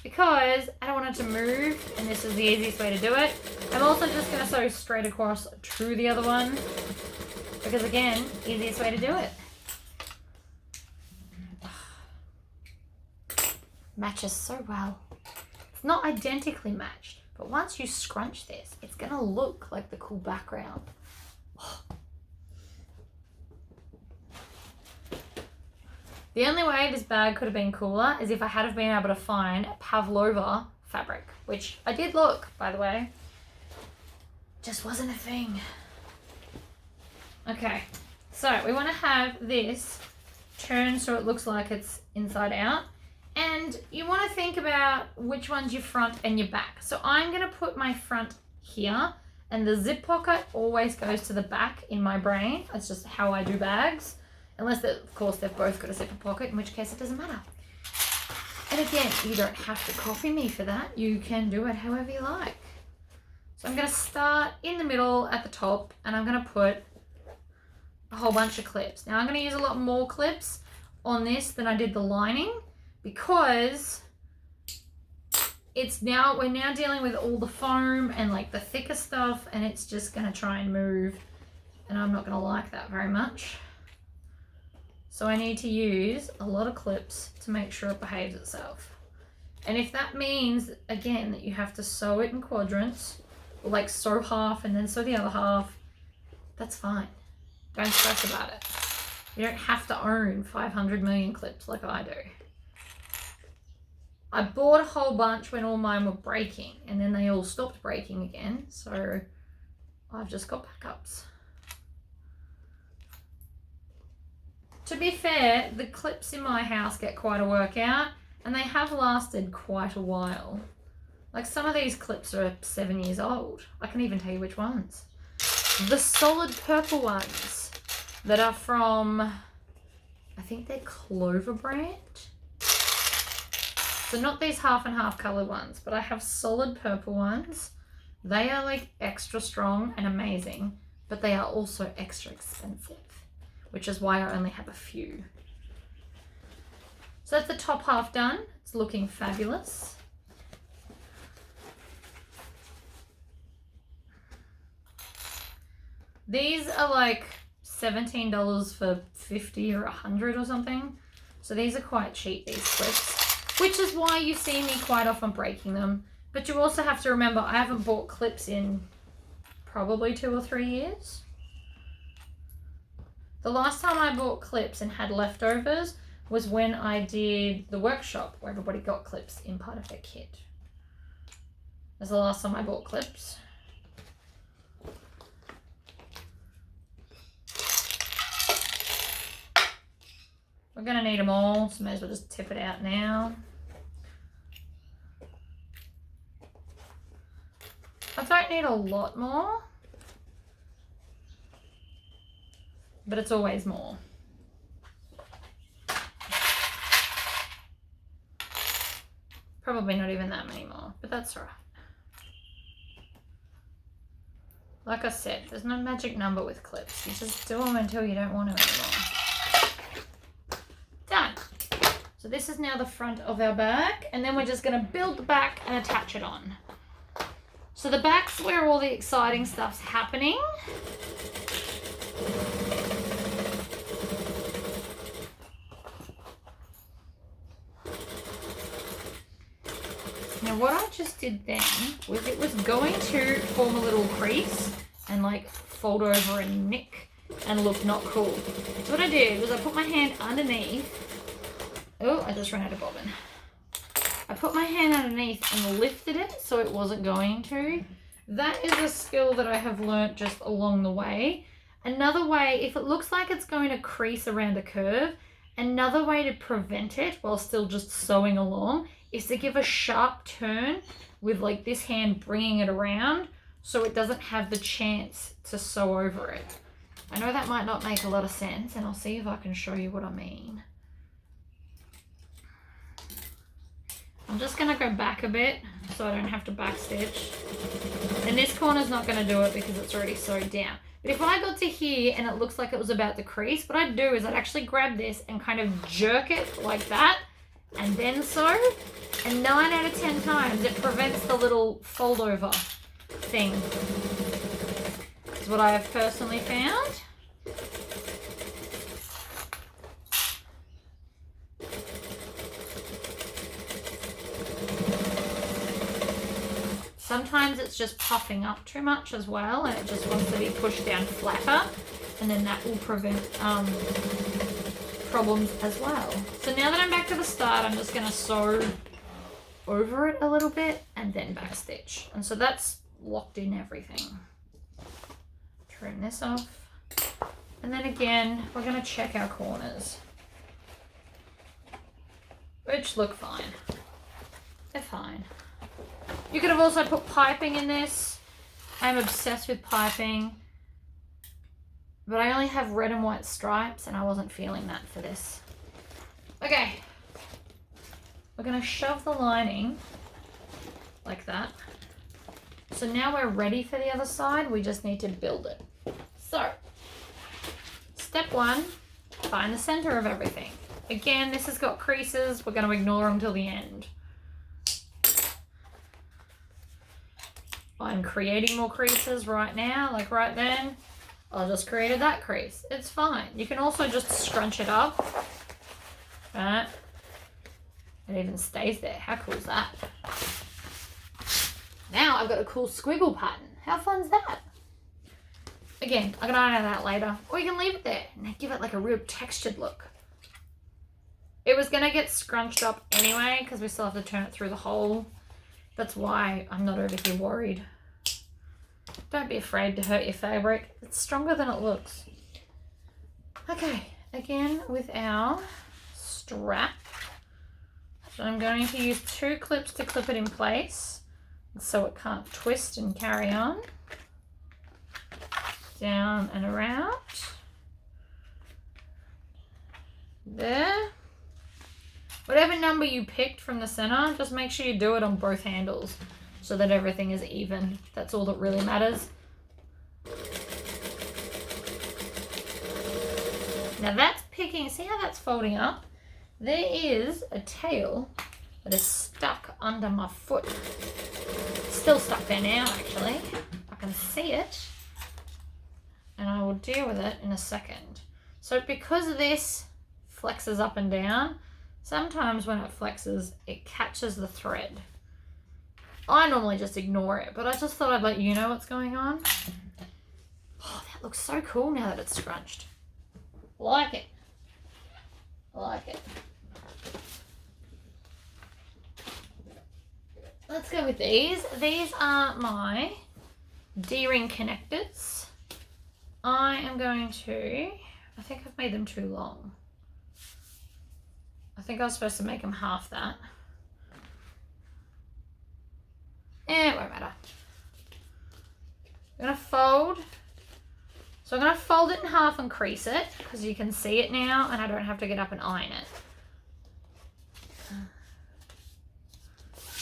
because I don't want it to move, and this is the easiest way to do it. I'm also just going to sew straight across to the other one, because again, easiest way to do it. Matches so well. It's not identically matched, but once you scrunch this, it's going to look like the cool background. The only way this bag could have been cooler is if I had have been able to find Pavlova fabric, which I did look, by the way. Just wasn't a thing. Okay, so we want to have this turned so it looks like it's inside out. And you want to think about which one's your front and your back. So I'm going to put my front here, and the zip pocket always goes to the back in my brain. That's just how I do bags. Unless, of course, they've both got a zipper pocket, in which case it doesn't matter. And again, you don't have to copy me for that. You can do it however you like. So I'm going to start in the middle at the top, and I'm going to put a whole bunch of clips. Now, I'm going to use a lot more clips on this than I did the lining, because we're now dealing with all the foam and like the thicker stuff, and it's just going to try and move, and I'm not going to like that very much. So I need to use a lot of clips to make sure it behaves itself. And if that means, again, that you have to sew it in quadrants, or like sew half and then sew the other half, that's fine. Don't stress about it. You don't have to own 500 million clips like I do. I bought a whole bunch when all mine were breaking, and then they all stopped breaking again, so I've just got backups. To be fair, the clips in my house get quite a workout, and they have lasted quite a while. Like, some of these clips are 7 years old. I can even tell you which ones. The solid purple ones that are from, I think they're Clover brand. So not these half and half color ones, but I have solid purple ones. They are like extra strong and amazing, but they are also extra expensive, which is why I only have a few. So that's the top half done. It's looking fabulous. These are like $17 for 50 or 100 or something. So these are quite cheap, these clips, which is why you see me quite often breaking them. But you also have to remember, I haven't bought clips in probably 2 or 3 years. The last time I bought clips and had leftovers was when I did the workshop where everybody got clips in part of their kit. That's the last time I bought clips. We're gonna need them all, so may as well just tip it out now. I don't need a lot more, but it's always more. Probably not even that many more, but that's all right. Like I said, there's no magic number with clips. You just do them until you don't want to anymore. Done. So this is now the front of our bag, and then we're just going to build the back and attach it on. So the back's where all the exciting stuff's happening. Now what I just did then was it was going to form a little crease and like fold over and nick and look not cool. So what I did was I put my hand underneath. Oh, I just ran out of bobbin. I put my hand underneath and lifted it so it wasn't going to. That is a skill that I have learnt just along the way. Another way, if it looks like it's going to crease around a curve, another way to prevent it while still just sewing along is to give a sharp turn with like this hand bringing it around so it doesn't have the chance to sew over it. I know that might not make a lot of sense, and I'll see if I can show you what I mean. I'm just going to go back a bit so I don't have to backstitch. And this corner's not going to do it because it's already sewed down. But if I got to here and it looks like it was about to crease, what I'd do is I'd actually grab this and kind of jerk it like that and then sew. And 9 out of 10 times it prevents the little fold over thing. Is what I have personally found. Sometimes it's just puffing up too much as well, and it just wants to be pushed down flatter, and then that will prevent problems as well. So now that I'm back to the start, I'm just going to sew over it a little bit and then backstitch. And so that's locked in everything. Trim this off. And then again, we're going to check our corners, which look fine. They're fine. You could have also put piping in this. I'm obsessed with piping, but I only have red and white stripes and I wasn't feeling that for this. Okay, we're going to shove the lining like that. So now we're ready for the other side. We just need to build it. So, step 1, find the center of everything. Again, this has got creases. We're going to ignore them till the end. I'm creating more creases right now, like right then. I just created that crease. It's fine. You can also just scrunch it up. Right? It even stays there. How cool is that? Now I've got a cool squiggle pattern. How fun's that? Again, I can iron that later. Or you can leave it there and give it like a real textured look. It was going to get scrunched up anyway because we still have to turn it through the hole. That's why I'm not over here worried. Don't be afraid to hurt your fabric. It's stronger than it looks. Okay, again with our strap. So I'm going to use 2 clips to clip it in place so it can't twist and carry on. Down and around. There. Whatever number you picked from the center, just make sure you do it on both handles so that everything is even. That's all that really matters. Now that's picking, see how that's folding up? There is a tail that is stuck under my foot. Still stuck there now, actually. I can see it. And I will deal with it in a second. So because this flexes up and down, sometimes when it flexes, it catches the thread. I normally just ignore it, but I just thought I'd let you know what's going on. Oh, that looks so cool now that it's scrunched. I like it. I like it. Let's go with these. These are my D-ring connectors. I am going to, I think I've made them too long. I think I was supposed to make them half that. It won't matter. I'm going to fold. So I'm going to fold it in half and crease it because you can see it now and I don't have to get up and iron it.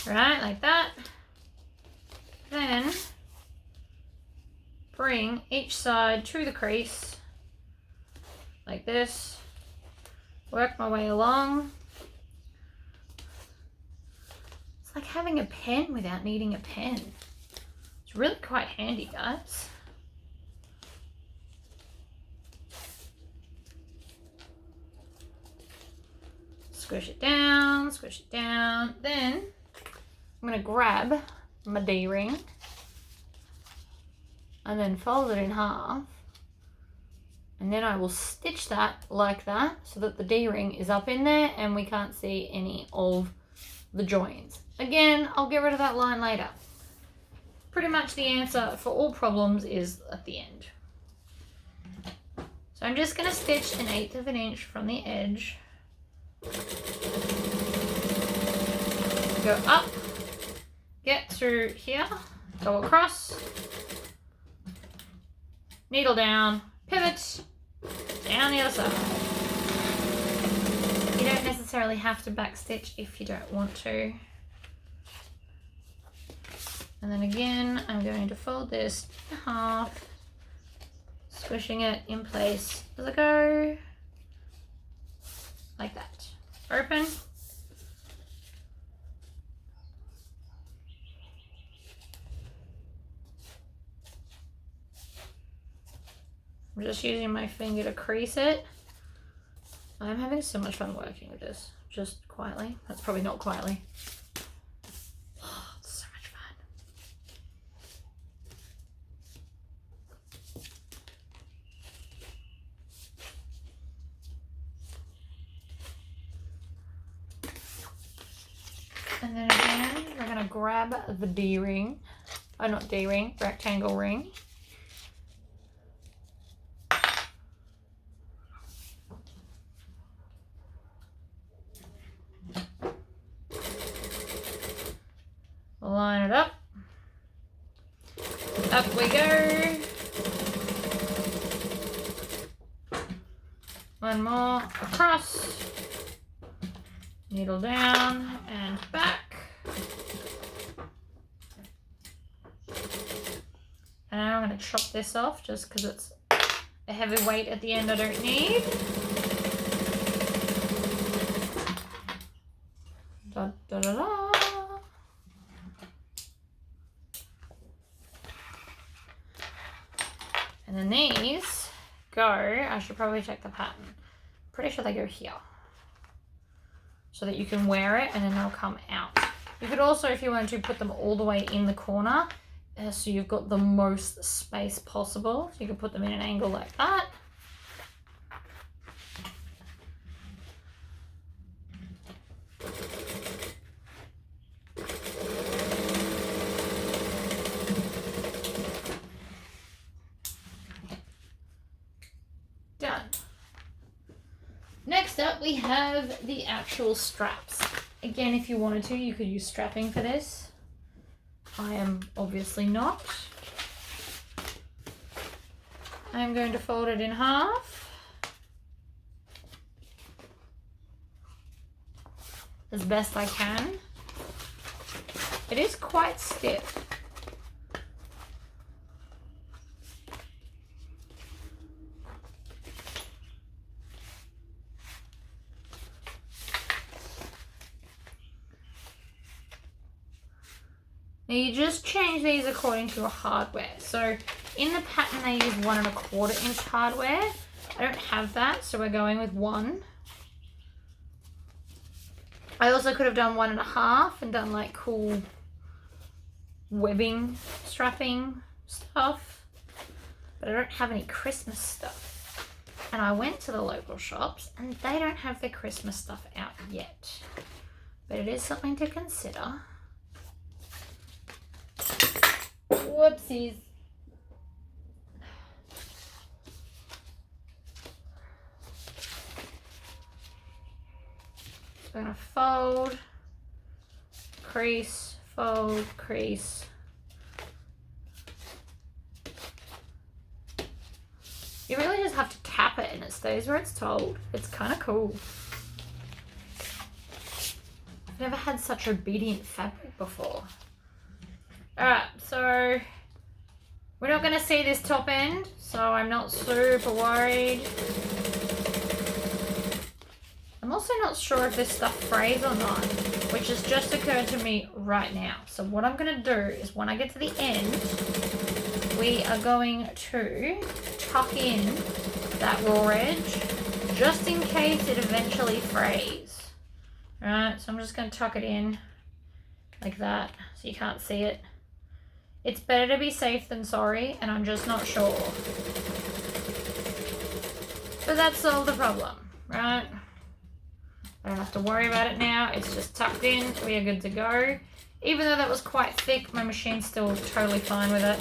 Right, like that. Then bring each side to the crease like this. Work my way along. It's like having a pen without needing a pen. It's really quite handy, guys. Squish it down, squish it down. Then I'm going to grab my D-ring and then fold it in half. And then I will stitch that like that so that the D-ring is up in there and we can't see any of the joins. Again, I'll get rid of that line later. Pretty much the answer for all problems is at the end. So I'm just going to stitch 1/8 of an inch from the edge. Go up, get through here, go across, needle down, pivot, down the other side. You don't necessarily have to backstitch if you don't want to. And then again, I'm going to fold this in half, squishing it in place as I go, like that. Open. I'm just using my finger to crease it. I'm having so much fun working with this, just quietly. That's probably not quietly. Oh, it's so much fun. And then again, we're going to grab the D-ring. Oh, not D-ring, rectangle ring. Line it up. Up we go. One more across. Needle down and back. And now I'm going to chop this off just because it's a heavy weight at the end I don't need. Da, da, da, da. And then these go, I should probably check the pattern. Pretty sure they go here. So that you can wear it and then they'll come out. You could also, if you wanted to, put them all the way in the corner so you've got the most space possible. So you can put them in an angle like that. Next up, we have the actual straps. Again, if you wanted to, you could use strapping for this. I am obviously not. I'm going to fold it in half. As best I can. It is quite stiff. Now you just change these according to your hardware. So in the pattern they use 1 1/4 inch hardware. I don't have that, so we're going with 1. I also could have done 1 1/2 and done like cool webbing, strapping stuff, but I don't have any Christmas stuff. And I went to the local shops and they don't have their Christmas stuff out yet, but it is something to consider. Whoopsies. So I'm going to fold, crease, fold, crease. You really just have to tap it and it stays where it's told. It's kind of cool. I've never had such obedient fabric before. Alright, so we're not going to see this top end, so I'm not super worried. I'm also not sure if this stuff frays or not, which has just occurred to me right now. So what I'm going to do is when I get to the end, we are going to tuck in that raw edge just in case it eventually frays. Alright, so I'm just going to tuck it in like that so you can't see it. It's better to be safe than sorry, and I'm just not sure. But that solved the problem, right? I don't have to worry about it now. It's just tucked in. We are good to go. Even though that was quite thick, my machine's still totally fine with it.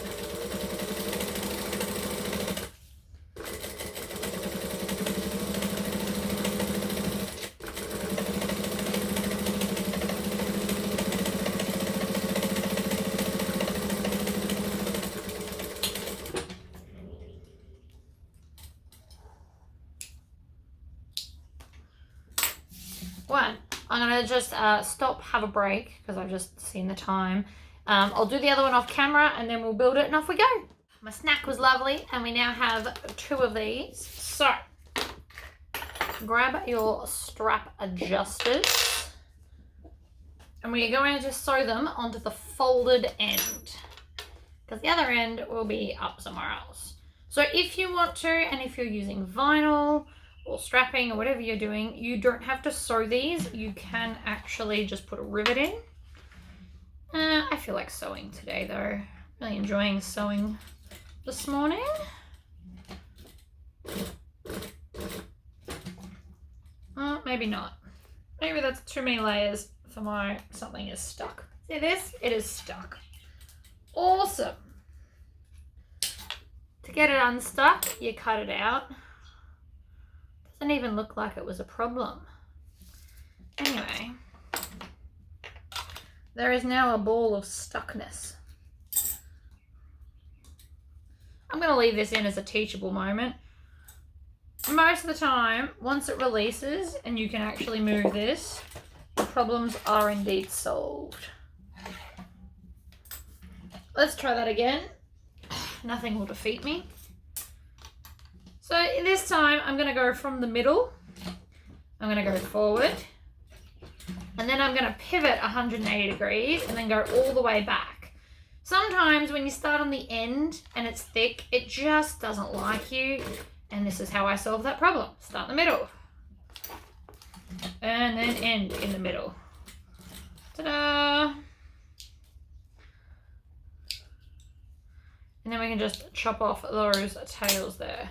I'm going to just stop, have a break, because I've just seen the time. I'll do the other one off camera, and then we'll build it, and off we go. My snack was lovely, and we now have 2 of these. So, grab your strap adjusters, and we are going to sew them onto the folded end, because the other end will be up somewhere else. So if you want to, and if you're using vinyl, or strapping or whatever you're doing, you don't have to sew these. You can actually just put a rivet in. I feel like sewing today though. Really enjoying sewing this morning. Maybe not. Maybe that's too many layers for my something is stuck. See this? It is stuck. Awesome. To get it unstuck, you cut it out. Doesn't even look like it was a problem. Anyway, there is now a ball of stuckness. I'm going to leave this in as a teachable moment. Most of the time, once it releases and you can actually move this, the problems are indeed solved. Let's try that again. Nothing will defeat me. So this time I'm going to go from the middle, I'm going to go forward, and then I'm going to pivot 180 degrees and then go all the way back. Sometimes when you start on the end and it's thick, it just doesn't like you, and this is how I solve that problem. Start in the middle, and then end in the middle. Ta-da! And then we can just chop off those tails there.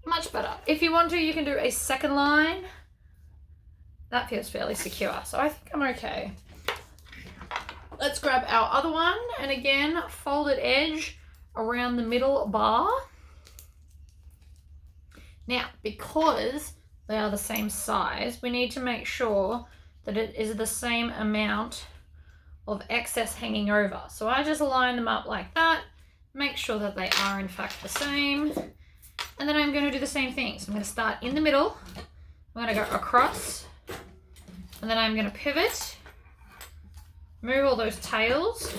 Much better. If you want to, you can do a second line. That feels fairly secure, so I think I'm okay. Let's grab our other one, and again, folded edge around the middle bar. Now, because they are the same size, we need to make sure that it is the same amount of excess hanging over. So I just line them up like that, make sure that they are in fact the same, and then I'm going to do the same thing. So I'm going to start in the middle, I'm going to go across, and then I'm going to pivot, move all those tails,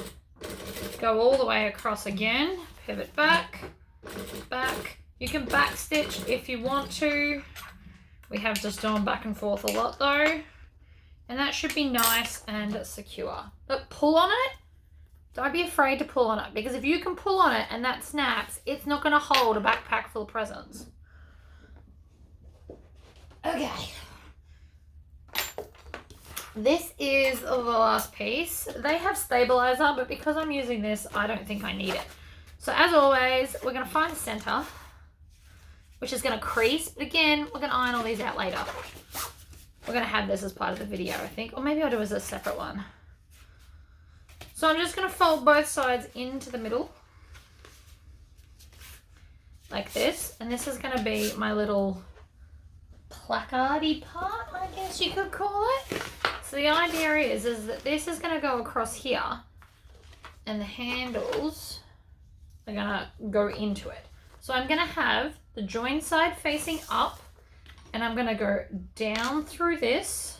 go all the way across again, pivot back, back. You can back stitch if you want to. We have just gone back and forth a lot though. And that should be nice and secure. But pull on it. Don't be afraid to pull on it, because if you can pull on it and that snaps, it's not going to hold a backpack full of presents. Okay. This is the last piece. They have stabilizer, but because I'm using this, I don't think I need it. So as always, we're going to find the center, which is going to crease. But again, we're going to iron all these out later. We're going to have this as part of the video, I think. Or maybe I'll do it as a separate one. So I'm just going to fold both sides into the middle. Like this. And this is going to be my little placardy part, I guess you could call it. So the idea is that this is going to go across here. And the handles are going to go into it. So I'm going to have the join side facing up. And I'm going to go down through this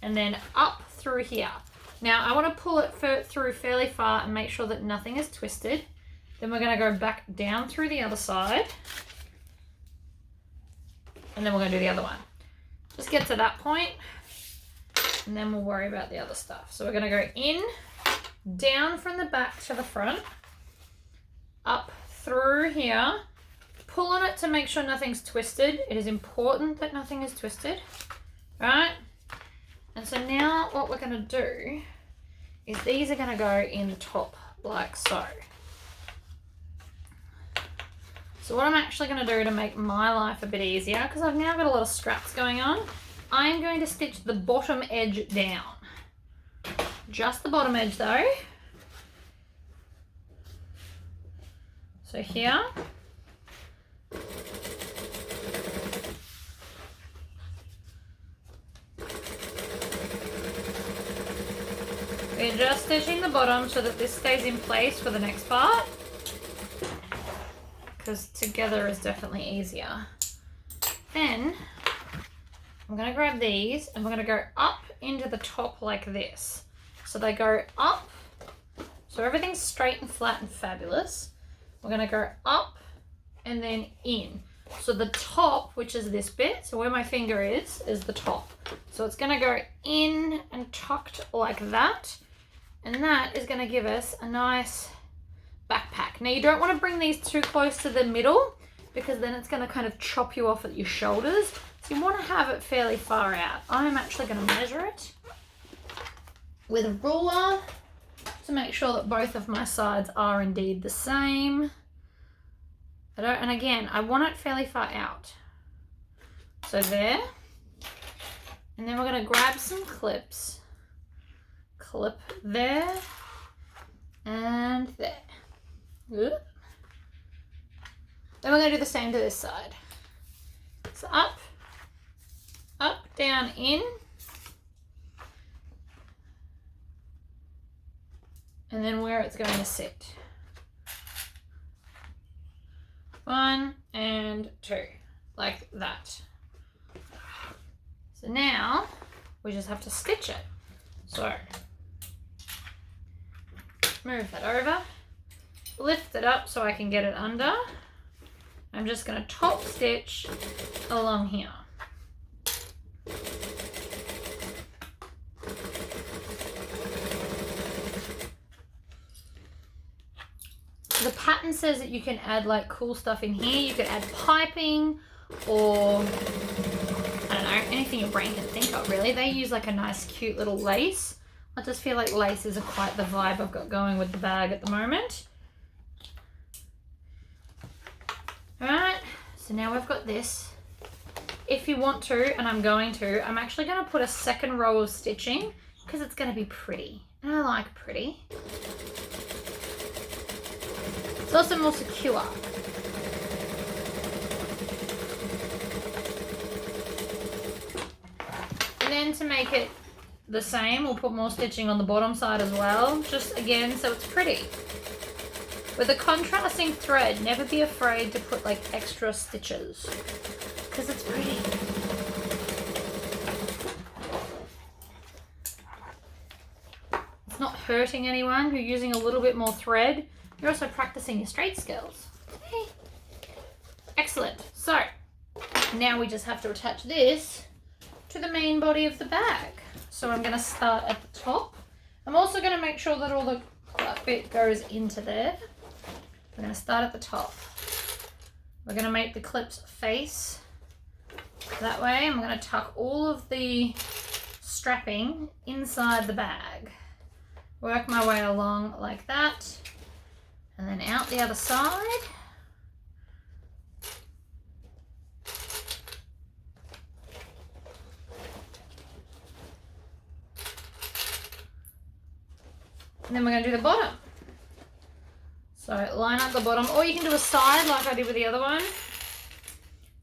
and then up through here. Now I want to pull it through fairly far and make sure that nothing is twisted. Then we're going to go back down through the other side. And then we're going to do the other one. Just get to that point and then we'll worry about the other stuff. So we're going to go in, down from the back to the front, up through here. Pull on it to make sure nothing's twisted. It is important that nothing is twisted, right? And so now what we're going to do is these are going to go in the top like so. So what I'm actually going to do to make my life a bit easier, because I've now got a lot of scraps going on, I'm going to stitch the bottom edge down. Just the bottom edge though. So here. We're just stitching the bottom so that this stays in place for the next part, because together is definitely easier. Then I'm going to grab these and we're going to go up into the top like this. So they go up, so everything's straight and flat and fabulous. We're going to go up and then in. So the top, which is this bit, so where my finger is the top. So it's going to go in and tucked like that. And that is going to give us a nice backpack. Now you don't want to bring these too close to the middle, because then it's going to kind of chop you off at your shoulders. So you want to have it fairly far out. I'm actually going to measure it with a ruler to make sure that both of my sides are indeed the same. And again, I want it fairly far out. So there. And then we're going to grab some clips. Clip there and there. Good. Then we're going to do the same to this side. So up, up, down, in. And then where it's going to sit. 1 and 2, like that. So now we just have to stitch it. So move that over, lift it up so I can get it under. I'm just going to top stitch along here. The pattern says that you can add like cool stuff in here. You could add piping or, I don't know, anything your brain can think of really. They use like a nice cute little lace. I just feel like lace isn't quite the vibe I've got going with the bag at the moment. Alright, so now we've got this. If you want to, and I'm going to, I'm actually going to put a second row of stitching because it's going to be pretty. And I like pretty. It's also more secure. to make it the same. We'll put more stitching on the bottom side as well, just again so it's pretty. With a contrasting thread, never be afraid to put like extra stitches because it's pretty. It's not hurting anyone. You're using a little bit more thread. You're also practicing your straight skills. Hey. Excellent. So now we just have to attach this to the main body of the bag. So I'm going to start at the top. I'm also going to make sure that all that bit goes into there. We're going to start at the top. We're going to make the clips face that way. I'm going to tuck all of the strapping inside the bag. Work my way along like that. And then out the other side. And then we're going to do the bottom. So line up the bottom, or you can do a side like I did with the other one.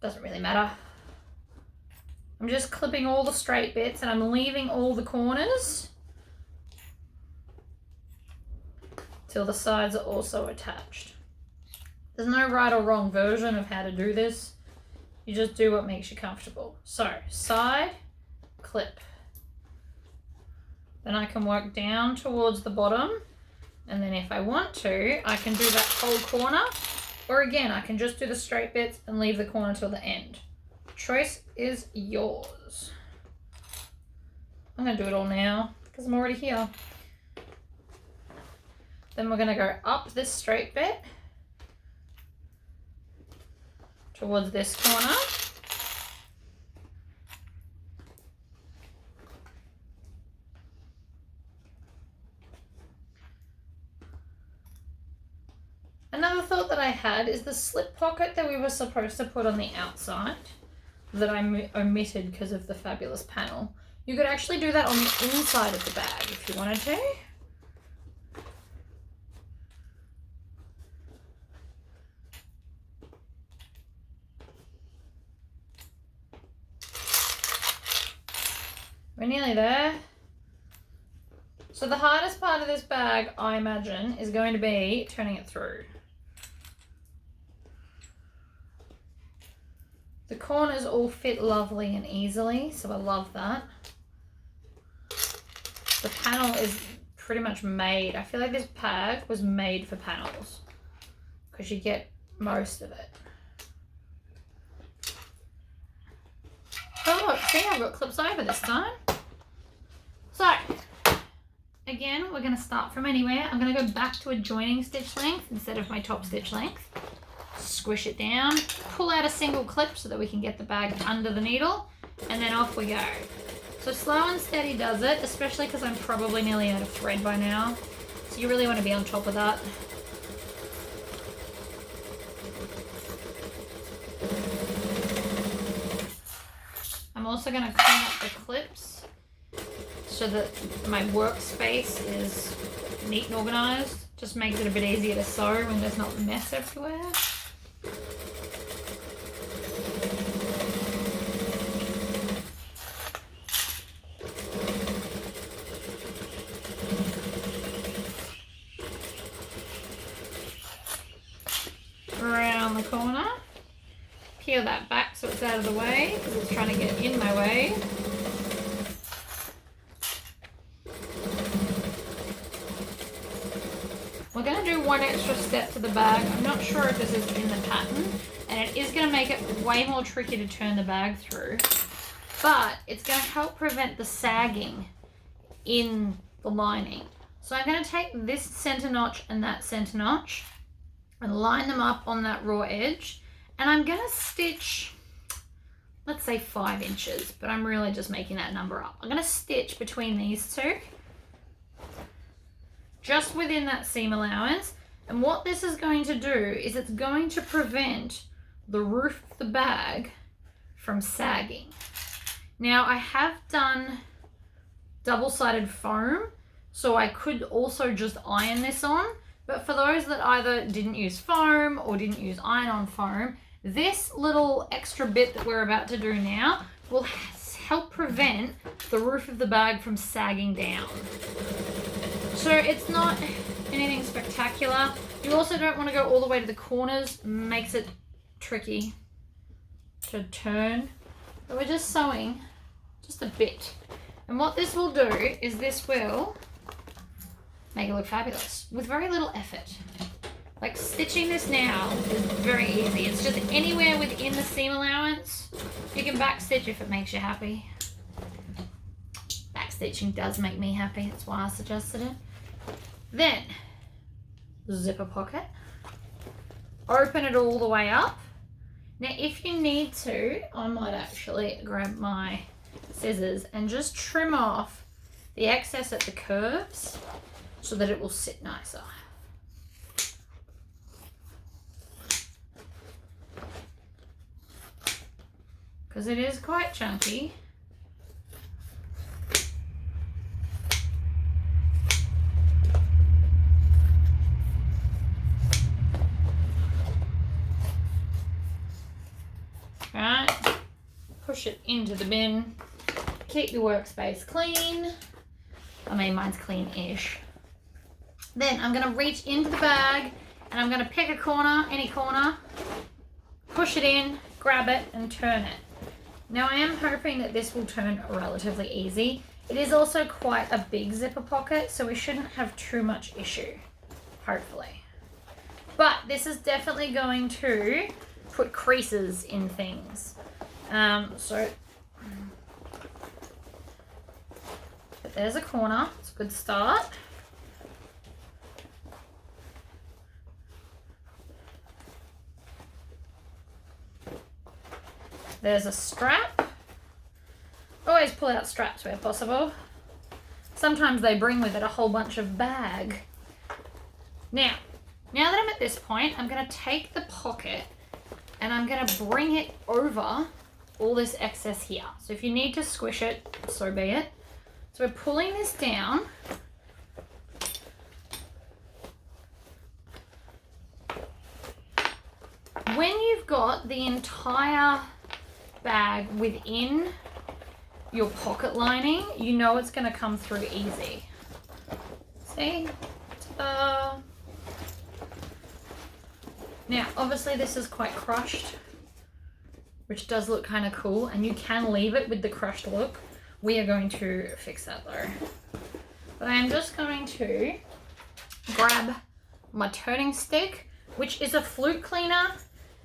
Doesn't really matter. I'm just clipping all the straight bits and I'm leaving all the corners till the sides are also attached. There's no right or wrong version of how to do this. You just do what makes you comfortable. So side, clip. Then I can work down towards the bottom. And then if I want to, I can do that whole corner. Or again, I can just do the straight bits and leave the corner till the end. Choice is yours. I'm going to do it all now because I'm already here. Then we're going to go up this straight bit towards this corner. Another thought that I had is the slip pocket that we were supposed to put on the outside that I omitted because of the fabulous panel. You could actually do that on the inside of the bag if you wanted to. We're nearly there. So the hardest part of this bag, I imagine, is going to be turning it through. The corners all fit lovely and easily, so I love that. The panel is pretty much made. I feel like this bag was made for panels because you get most of it. Oh look, see, I've got clips over this time. So, again, we're going to start from anywhere. I'm going to go back to a joining stitch length instead of my top stitch length. Squish it down, pull out a single clip so that we can get the bag under the needle, and then off we go. So slow and steady does it, especially because I'm probably nearly out of thread by now. So you really want to be on top of that. I'm also going to clean up the clips so that my workspace is neat and organized. Just makes it a bit easier to sew when there's not mess everywhere. Around the corner. Peel that back so it's out of the way because it's trying to get in my way. We're going to do one extra step to the bag. I'm not sure if this is in the pattern, and it is going to make it way more tricky to turn the bag through, but it's going to help prevent the sagging in the lining. So I'm going to take this center notch and that center notch and line them up on that raw edge, and I'm going to stitch, let's say 5 inches, but I'm really just making that number up. I'm going to stitch between these two, just within that seam allowance. And what this is going to do is it's going to prevent the roof of the bag from sagging. Now I have done double-sided foam, so I could also just iron this on, but for those that either didn't use foam or didn't use iron-on foam, this little extra bit that we're about to do now will help prevent the roof of the bag from sagging down. So it's not anything spectacular. You also don't want to go all the way to the corners. Makes it tricky to turn. But we're just sewing just a bit. And what this will do is this will make it look fabulous with very little effort. Like stitching this now is very easy. It's just anywhere within the seam allowance. You can back stitch if it makes you happy. Back stitching does make me happy. That's why I suggested it. Then, zipper pocket. Open it all the way up. Now if you need to, I might actually grab my scissors and just trim off the excess at the curves so that it will sit nicer. Because it is quite chunky. Right, push it into the bin. Keep your workspace clean. I mean, mine's clean-ish. Then I'm gonna reach into the bag and I'm gonna pick a corner, any corner, push it in, grab it and turn it. Now I am hoping that this will turn relatively easy. It is also quite a big zipper pocket, so we shouldn't have too much issue, hopefully. But this is definitely going to put creases in things. But there's a corner, it's a good start. There's a strap. Always pull out straps where possible. Sometimes they bring with it a whole bunch of bag. Now that I'm at this point, I'm gonna take the pocket and I'm gonna bring it over all this excess here. So if you need to squish it, so be it. So we're pulling this down. When you've got the entire bag within your pocket lining, you know it's going to come through easy. See? Ta-da. Now, obviously this is quite crushed, which does look kind of cool, and you can leave it with the crushed look. We are going to fix that though. But I am just going to grab my turning stick, which is a flute cleaner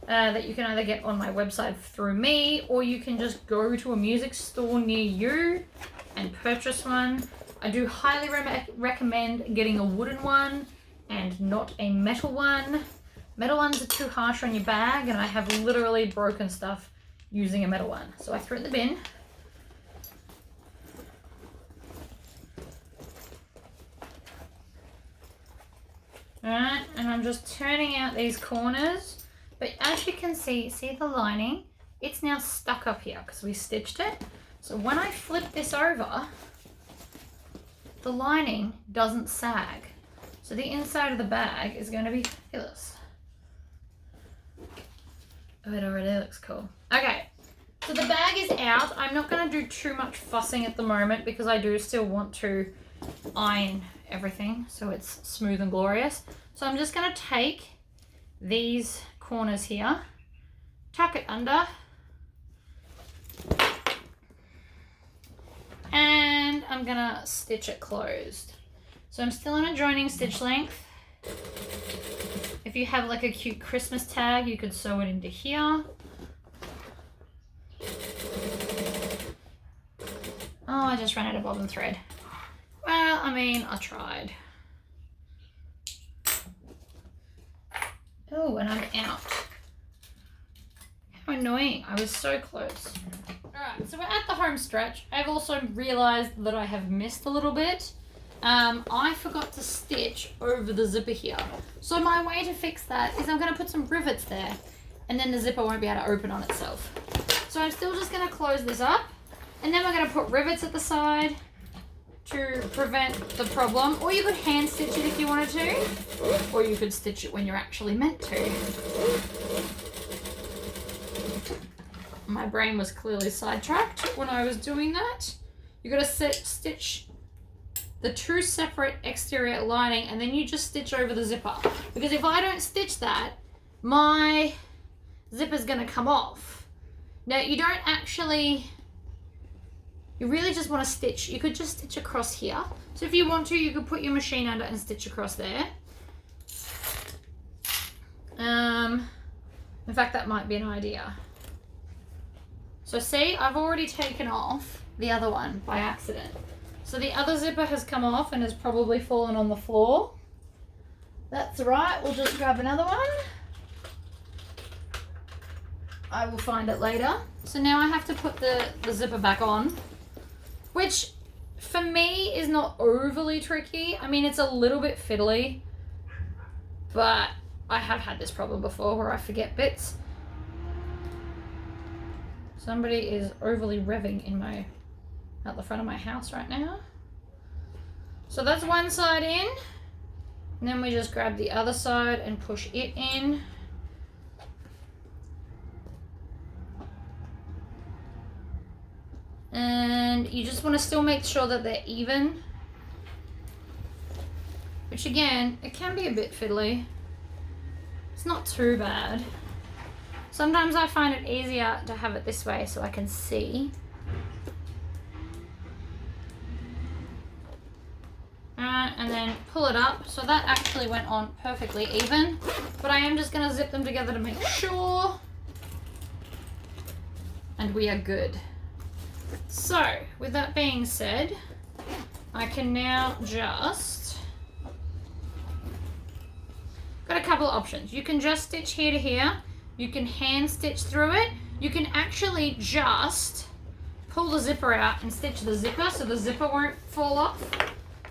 that you can either get on my website through me, or you can just go to a music store near you and purchase one. I do highly recommend getting a wooden one and not a metal one. Metal ones are too harsh on your bag, and I have literally broken stuff using a metal one. So I threw it in the bin. Alright, and I'm just turning out these corners. But as you can see the lining? It's now stuck up here because we stitched it. So when I flip this over, the lining doesn't sag. So the inside of the bag is going to be fabulous. Oh, it already looks cool. Okay, so the bag is out. I'm not going to do too much fussing at the moment because I do still want to iron everything so it's smooth and glorious. So I'm just going to take these corners here, tuck it under, and I'm gonna stitch it closed. So I'm still on a joining stitch length. If you have like a cute Christmas tag, you could sew it into here. Oh, I just ran out of bobbin thread. Well, I mean, I tried. Oh, and I'm out. How annoying. I was so close. Alright, so we're at the home stretch. I've also realised that I have missed a little bit. I forgot to stitch over the zipper here. So my way to fix that is I'm going to put some rivets there, and then the zipper won't be able to open on itself. So I'm still just going to close this up, and then we're going to put rivets at the side to prevent the problem. Or you could hand stitch it if you wanted to, or you could stitch it when you're actually meant to. My brain was clearly sidetracked when I was doing that. You got to stitch the two separate exterior lining, and then you just stitch over the zipper. Because if I don't stitch that, my zipper's going to come off. Now, you don't actually... You really just want to stitch. You could just stitch across here. So if you want to, you could put your machine under and stitch across there. In fact, that might be an idea. So see, I've already taken off the other one by accident. So the other zipper has come off and has probably fallen on the floor. That's right, we'll just grab another one. I will find it later. So now I have to put the zipper back on, which for me is not overly tricky. I mean, it's a little bit fiddly, but I have had this problem before where I forget bits. Somebody is overly revving out the front of my house right now. So that's one side in, and then we just grab the other side and push it in. And you just want to still make sure that they're even, which again, it can be a bit fiddly. It's not too bad. Sometimes I find it easier to have it this way so I can see. And then pull it up. So that actually went on perfectly even, but I am just going to zip them together to make sure. And we are good. So with that being said, I can now just, got a couple of options. You can just stitch here to here. You can hand stitch through it. You can actually just pull the zipper out and stitch the zipper so the zipper won't fall off.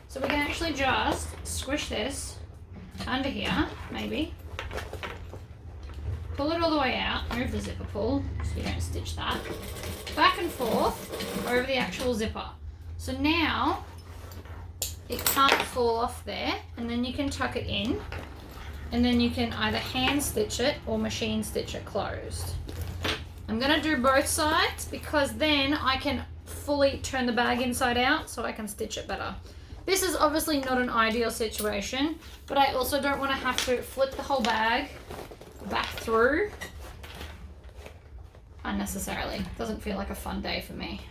So we can actually just squish this under here, maybe. Pull it all the way out, move the zipper pull so you don't stitch that. Back and forth over the actual zipper. So now it can't fall off there, and then you can tuck it in, and then you can either hand stitch it or machine stitch it closed. I'm gonna do both sides because then I can fully turn the bag inside out so I can stitch it better. This is obviously not an ideal situation, but I also don't want to have to flip the whole bag back through unnecessarily. Doesn't feel like a fun day for me.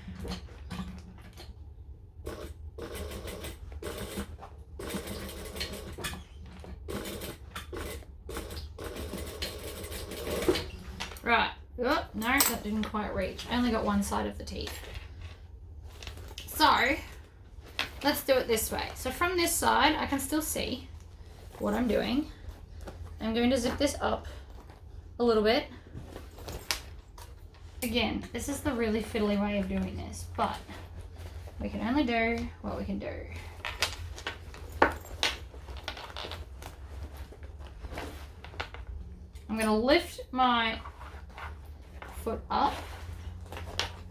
Right. Oh, no, that didn't quite reach. I only got one side of the teeth. So, let's do it this way. So from this side, I can still see what I'm doing. I'm going to zip this up a little bit. Again, this is the really fiddly way of doing this, but we can only do what we can do. I'm going to lift my foot up.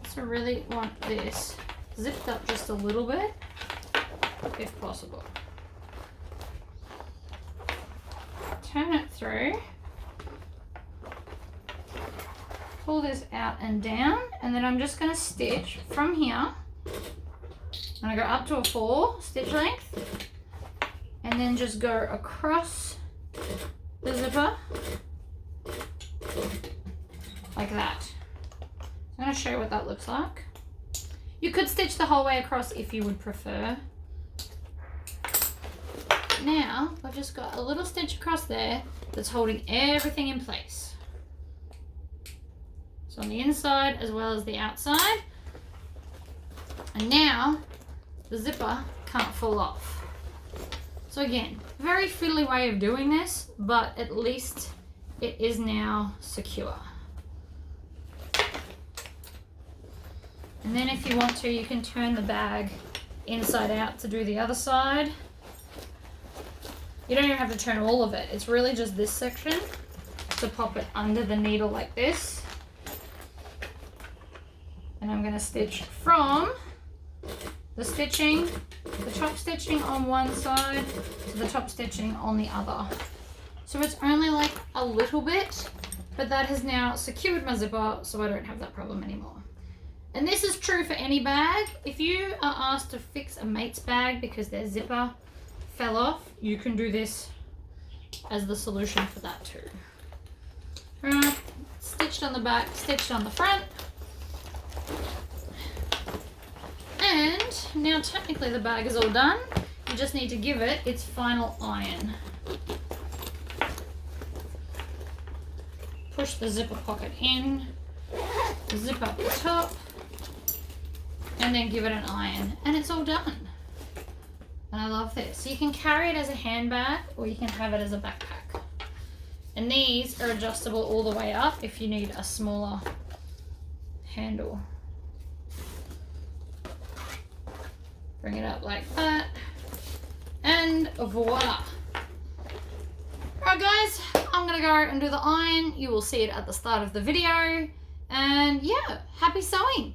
So really want this zipped up just a little bit, if possible. Turn it through. Pull this out and down, and then I'm just going to stitch from here. I'm going to go up to a 4 stitch length, and then just go across the zipper like that. I'm going to show you what that looks like. You could stitch the whole way across if you would prefer. Now, I've just got a little stitch across there that's holding everything in place. So on the inside as well as the outside. And now, the zipper can't fall off. So again, very fiddly way of doing this, but at least it is now secure. And then if you want to, you can turn the bag inside out to do the other side. You don't even have to turn all of it. It's really just this section to pop it under the needle like this. And I'm going to stitch from the top stitching on one side to the top stitching on the other. So it's only like a little bit, But that has now secured my zipper, so I don't have that problem anymore. And this is true for any bag. If you are asked to fix a mate's bag because their zipper fell off, you can do this as the solution for that too. Right, stitched on the back, stitched on the front. And now technically the bag is all done. You just need to give it its final iron. Push the zipper pocket in, zip up the top, and then give it an iron, and it's all done. And I love this. You can carry it as a handbag or you can have it as a backpack. And these are adjustable all the way up if you need a smaller handle. Bring it up like that, and voila. Alright guys, I'm gonna go and do the iron. You will see it at the start of the video. And yeah, happy sewing.